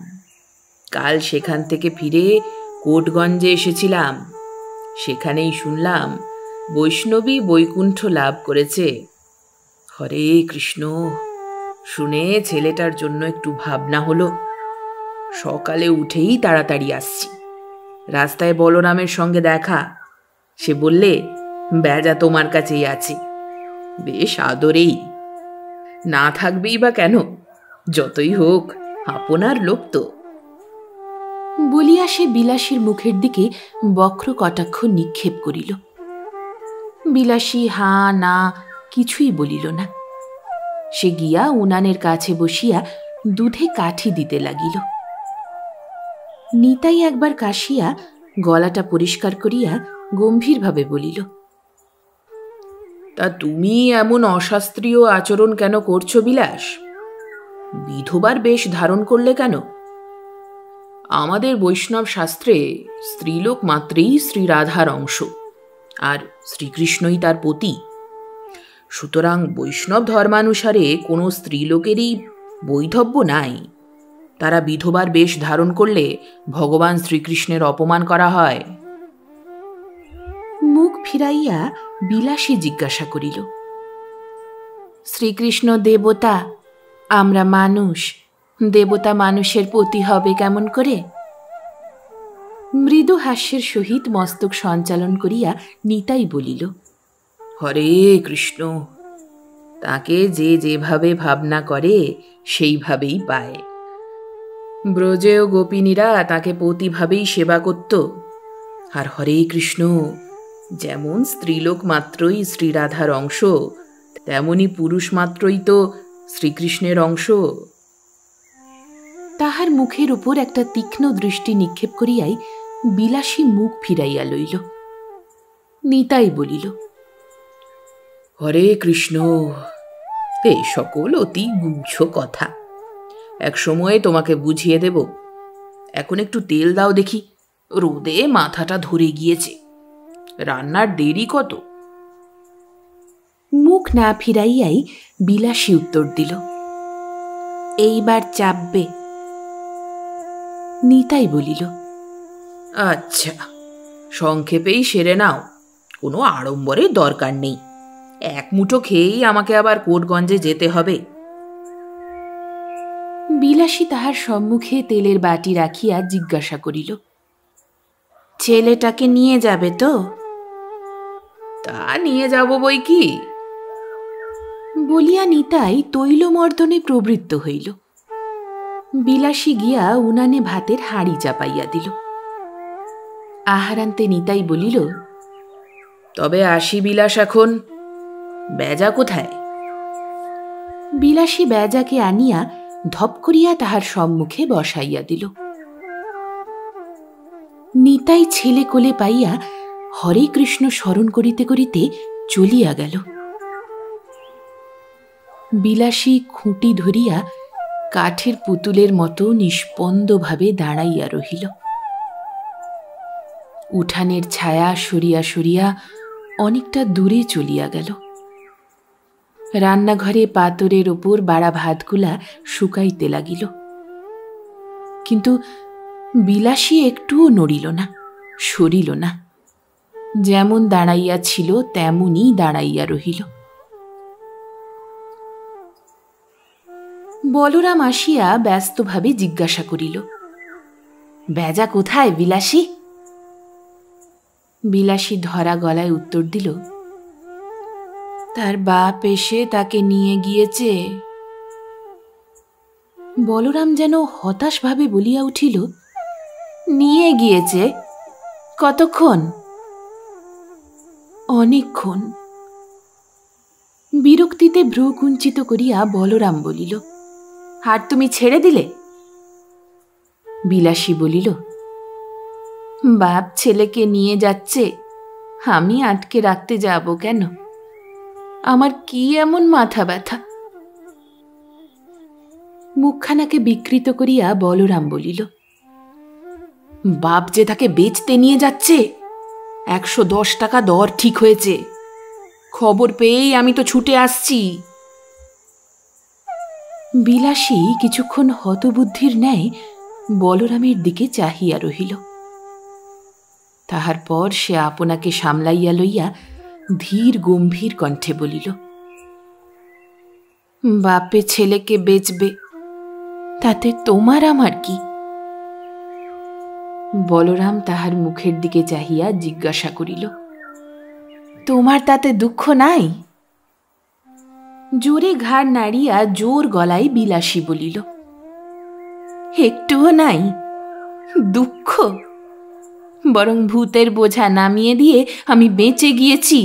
কাল সেখান থেকে ফিরে কোটগঞ্জে এসেছিলাম। সেখানেই শুনলাম বৈষ্ণবী বৈকুণ্ঠ লাভ করেছে। হরে কৃষ্ণ, শুনে ছেলেটার জন্য একটু ভাবনা হলো। সকালে উঠেই তাড়াতাড়ি আসছি। রাস্তায় বলরামের সঙ্গে দেখা। সে বললে, বেজা তোমার কাছেই আছে। বেশ আদরেই, না থাকবেই বা কেন, যতই হোক আপনার লোক তো। বলিয়া সে বিলাসীর মুখের দিকে বক্র কটাক্ষ নিক্ষেপ করিল। বিলাসী হাঁ না কিছুই বলিল না। সে গিয়া উনানের কাছে বসিয়া দুধে কাঠি দিতে লাগিল। নিতাই একবার কাশিয়া গলাটা পরিষ্কার করিয়া গম্ভীরভাবে বলিল, তা তুমি এমন অশাস্ত্রীয় আচরণ কেন করছো বিলাস? বিধবার বেশ ধারণ করলে কেন? আমাদের বৈষ্ণব শাস্ত্রে স্ত্রীলোক মাত্রেই শ্রীরাধার অংশ, আর শ্রীকৃষ্ণই তার পতি। সুতরাং বৈষ্ণব ধর্মানুসারে কোনো স্ত্রীলোকেরই বৈধব্য নাই। তারা বিধবার বেশ ধারণ করলে ভগবান শ্রীকৃষ্ণের অপমান করা হয়। মুখ ফিরাইয়া বিলাসী জিজ্ঞাসা করিল, শ্রীকৃষ্ণ দেবতা, আমরা মানুষ, দেবতা মানুষের পতি হবে কেমন করে? মৃদু হাস্যের সহিত মস্তক সঞ্চালন করিয়া নিতাই বলিল, হরে কৃষ্ণ, তাকে যে যেভাবে ভাবনা করে সেইভাবেই পায়। ব্রজেয় গোপিনীরা তাকে পতিভাবেই সেবা করত। আর হরে কৃষ্ণ যেমন স্ত্রীলোক মাত্রই শ্রীরাধার অংশ, তেমনি পুরুষ মাত্রই তো শ্রীকৃষ্ণের অংশ। তাহার মুখের উপর একটা তীক্ষ্ণ দৃষ্টি নিক্ষেপ করিয়াই বিলাসী মুখ ফিরাইয়া লইল। নিতাই বলিল, হরে কৃষ্ণ, এই সকল অতি গুহ্য কথা, এক সময়ে তোমাকে বুঝিয়ে দেব। এখন একটু তেল দাও দেখি, রোদে মাথাটা ধরে গিয়েছে। রান্নার দেরি কত? মুখ না ফিরাইয়াই বিলাসী উত্তর দিল, এইবার চাপবে। নিতাই বলিল, আচ্ছা, সংক্ষেপেই সেরে নাও, কোনো আড়ম্বরের দরকার নেই। এক মুঠো খেয়েই আমাকে আবার কোটগঞ্জে যেতে হবে। বিলাসী তাহার সম্মুখে তেলের বাটি রাখিয়া জিজ্ঞাসা করিল, ছেলেটাকে নিয়ে যাবে তো? তা নিয়ে যাব বই কি, বলিয়া নিতাই তৈলমর্দনে প্রবৃত্ত হইল। বিলাসী গিয়া উনানে ভাতের হাঁড়ি চাপাইয়া দিল। আহারান্তে নিতাই বলিল, তবে আসি বিলাস, এখন বেজা কোথায়? বিলাসী বেজাকে আনিয়া ধপ করিয়া তাহার সম্মুখে বসাইয়া দিল। নিতাই ছেলে কোলে পাইয়া হরে কৃষ্ণ স্মরণ করিতে করিতে চলিয়া গেল। বিলাসী খুঁটি ধরিয়া কাঠের পুতুলের মতো নিষ্পন্দভাবে দাঁড়াইয়া রহিল। উঠানের ছায়া সরিয়া সরিয়া অনেকটা দূরে চলিয়া গেল। রান্নাঘরে পাতরের ওপর বাড়া ভাতগুলা শুকাইতে লাগিল, কিন্তু বিলাসী একটুও নড়িল না, সরিল না। যেমন দাঁড়াইয়া ছিল তেমনই দাঁড়াইয়া রহিল। বলরাম আসিয়া ব্যস্তভাবে জিজ্ঞাসা করিল, বেজা কোথায় বিলাসী? বিলাসী ধরা গলায় উত্তর দিল, তার বাপ এসে তাকে নিয়ে গিয়েছে। বলরাম যেন হতাশভাবে বলিয়া উঠিল, নিয়ে গিয়েছে? কতক্ষণ? অনেকক্ষণ। বিরক্তিতে ভ্রু কুঞ্চিত করিয়া বলরাম বলিল, আর তুমি ছেড়ে দিলে? বিলাসী বলিল, বাপ ছেলেকে নিয়ে যাচ্ছে, আমি আটকে রাখতে যাব কেন? আমার কি এমন মাথা ব্যথা? মুখখানাকে বিকৃত করিয়া বলরাম বলিল, বাপ যে তাকে বেচতে নিয়ে যাচ্ছে, 110 টাকা দর ঠিক হয়েছে। খবর পেয়েই আমি তো ছুটে আসছি। বিলাসী কিছুক্ষণ হতবুদ্ধির ন্যায় বলরামের দিকে চাহিয়া রহিল। তাহার পর সে আপনাকে সামলাইয়া লইয়া ধীর গম্ভীর কণ্ঠে বলিল, বাপে ছেলেকে বেচবে, তাতে তোমার আমার কি? বলরাম তাহার মুখের দিকে চাহিয়া জিজ্ঞাসা করিল, তোমার তাতে দুঃখ নাই? জোরে ঘাড় নাড়িয়া জোর গলায় বিলাসী বলিল, একটুও নাই দুঃখ, বরং ভূতের বোঝা নামিয়ে দিয়ে আমি বেঁচে গিয়েছি।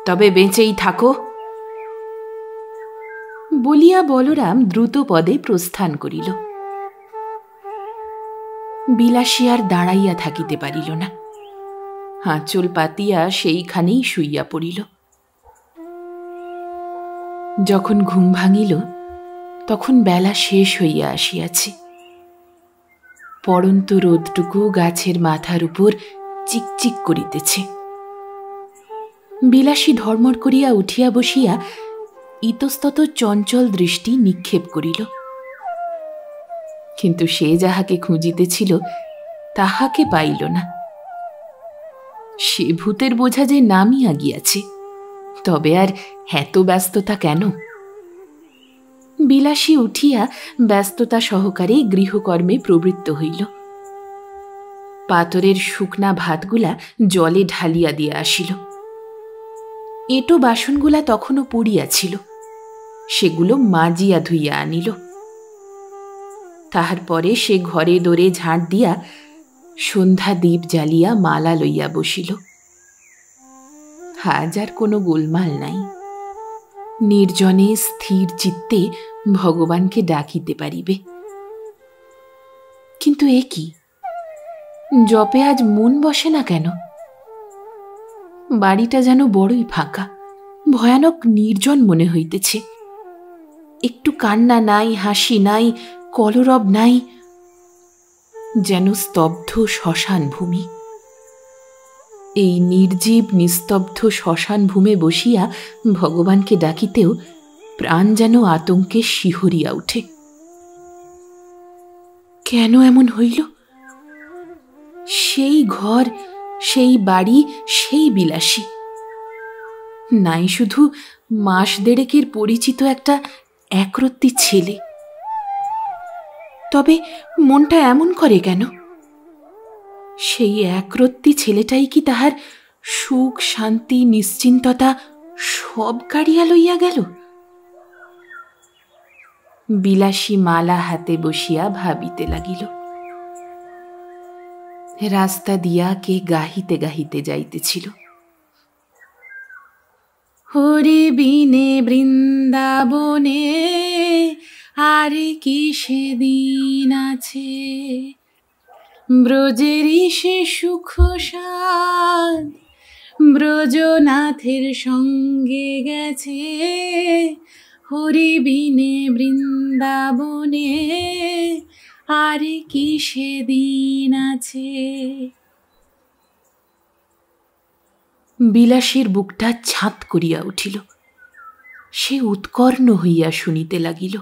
তবে বেঁচেই থাকো, বলিয়া বলরাম দ্রুত পদে প্রস্থান করিল। বিলাসী আর দাঁড়াইয়া থাকিতে পারিল না, আঁচল পাতিয়া সেইখানেই শুইয়া পড়িল। যখন ঘুম ভাঙিল তখন বেলা শেষ হইয়া আসিয়াছে। পড়ন্ত রোদটুকু গাছের মাথার উপর চিকচিক করিতেছে। বিলাসী ধর্মর করিয়া উঠিয়া বসিয়া ইতস্তত চঞ্চল দৃষ্টি নিক্ষেপ করিল, কিন্তু সে যাহাকে খুঁজিতেছিল তাহাকে পাইল না। সে ভূতের বোঝা যে নামিয়া গিয়াছে, তবে আর এত ব্যস্ততা কেন? বিলাসী উঠিয়া ব্যস্ততা সহকারে গৃহকর্মে প্রবৃত্ত হইল। পাতরের শুকনা ভাতগুলা জলে ঢালিয়া দিয়া আসিল। এঁটো বাসনগুলা তখনও পড়িয়াছিল, সেগুলো মাজিয়া ধুইয়া আনিল। তাহার পরে সে ঘরে দোরে ঝাঁট দিয়া সন্ধ্যা দ্বীপ জ্বালিয়া মালা লইয়া বসিল। আজ আর কোনো গোলমাল নাই। নির্জনে স্থির চিত্তে ভগবানকে ডাকিতে পারিবে। কিন্তু এ কি, জপে আজ মন বসে না কেন? বাড়িটা যেন বড়ই ফাঁকা, ভয়ানক নির্জন মনে হইতেছে। একটু কান্না নাই, হাসি নাই, কলরব নাই, যেন স্তব্ধ শ্মশান ভূমি। এই নির্জীব নিস্তব্ধ শ্মশান ভূমে বসিয়া ভগবানকে ডাকিতেও প্রাণ যেন আতঙ্কে শিহরিয়া উঠে। কেন এমন হইল? সেই ঘর, সেই বাড়ি, সেই বিলাসী। নাই শুধু মাস দেড়েকের পরিচিত একটা একরত্তি ছেলে। তবে মনটা এমন করে কেন? সেই একরত্তি ছেলেটাই কি তাহার সুখ, শান্তি, নিশ্চিন্ততা সব কাড়িয়া লইয়া গেল? বিলাসী মালা হাতে বসিয়া ভাবিতে লাগিল। রাস্তা দিয়া কে গাহিতে গাহিতে যাইতেছিল, হরি বিনে বৃন্দাবনে আর কি সেদিন আছে, ব্রজেরই সে সুখ সাদ ব্রজনাথের সঙ্গে গেছে, হরি বিনে বৃন্দাবনে আর কি সেদিন আছে। বিলাসীর বুকটা ছাত করিয়া উঠিল। সে উৎকর্ণ হইয়া শুনিতে লাগিল।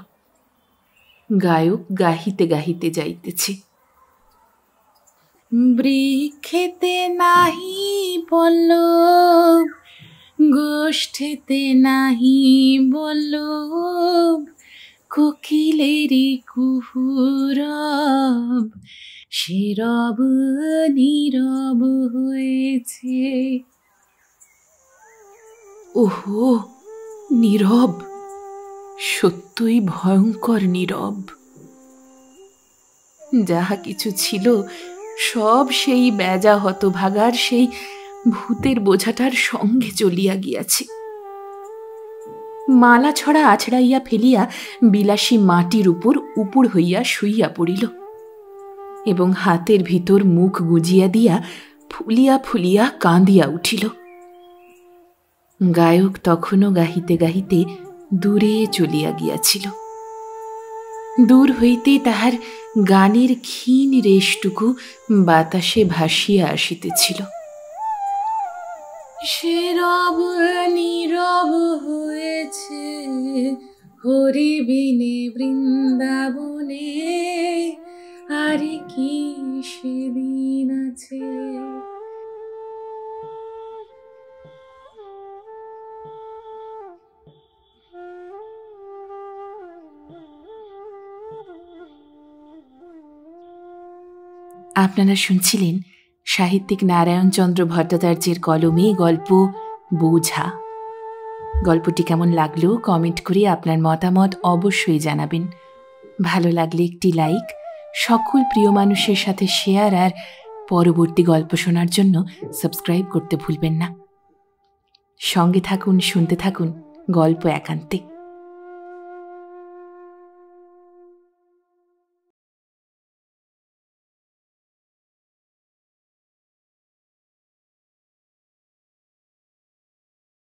গায়ক গাহিতে গাহিতে যাইতেছে, বৃক্ষেতে নাহি পল্লব, গোষ্ঠেতে নাহি বল্লভ, কোকিলেরই কুহুরব, সে রব নীরব হয়েছে। ওহো, নীরব, সত্যই ভয়ঙ্কর নীরব। যাহা কিছু ছিল সব সেই বেজা হতভাগার, সেই ভূতের বোঝাটার সঙ্গে চলিয়া গিয়াছে। মালা ছড়া আছড়াইয়া ফেলিয়া বিলাসী মাটির উপর উপুড় হইয়া শুইয়া পড়িল এবং হাতের ভিতর মুখ গুজিয়া দিয়া ফুলিয়া ফুলিয়া কাঁদিয়া উঠিল। গায়ক তখনও গাহিতে গাহিতে দূরে চলিয়া গিয়াছিল। দূর হইতে তাহার গানের ক্ষীণ রেশটুকু বাতাসে ভাসিয়া আসিতেছিল। সে রব নীরব হয়েছে, হরি বিনে বৃন্দাবনে আর কি সেদিন আছে। আপনারা শুনছিলেন সাহিত্যিক নারায়ণচন্দ্র ভট্টাচার্যের কলমে গল্প বোঝা। গল্পটি কেমন লাগলো কমেন্ট করে আপনার মতামত অবশ্যই জানাবেন। ভালো লাগলে একটি লাইক, সকল প্রিয় মানুষের সাথে শেয়ার, আর পরবর্তী গল্প শোনার জন্য সাবস্ক্রাইব করতে ভুলবেন না। সঙ্গে থাকুন, শুনতে থাকুন গল্প একান্তে।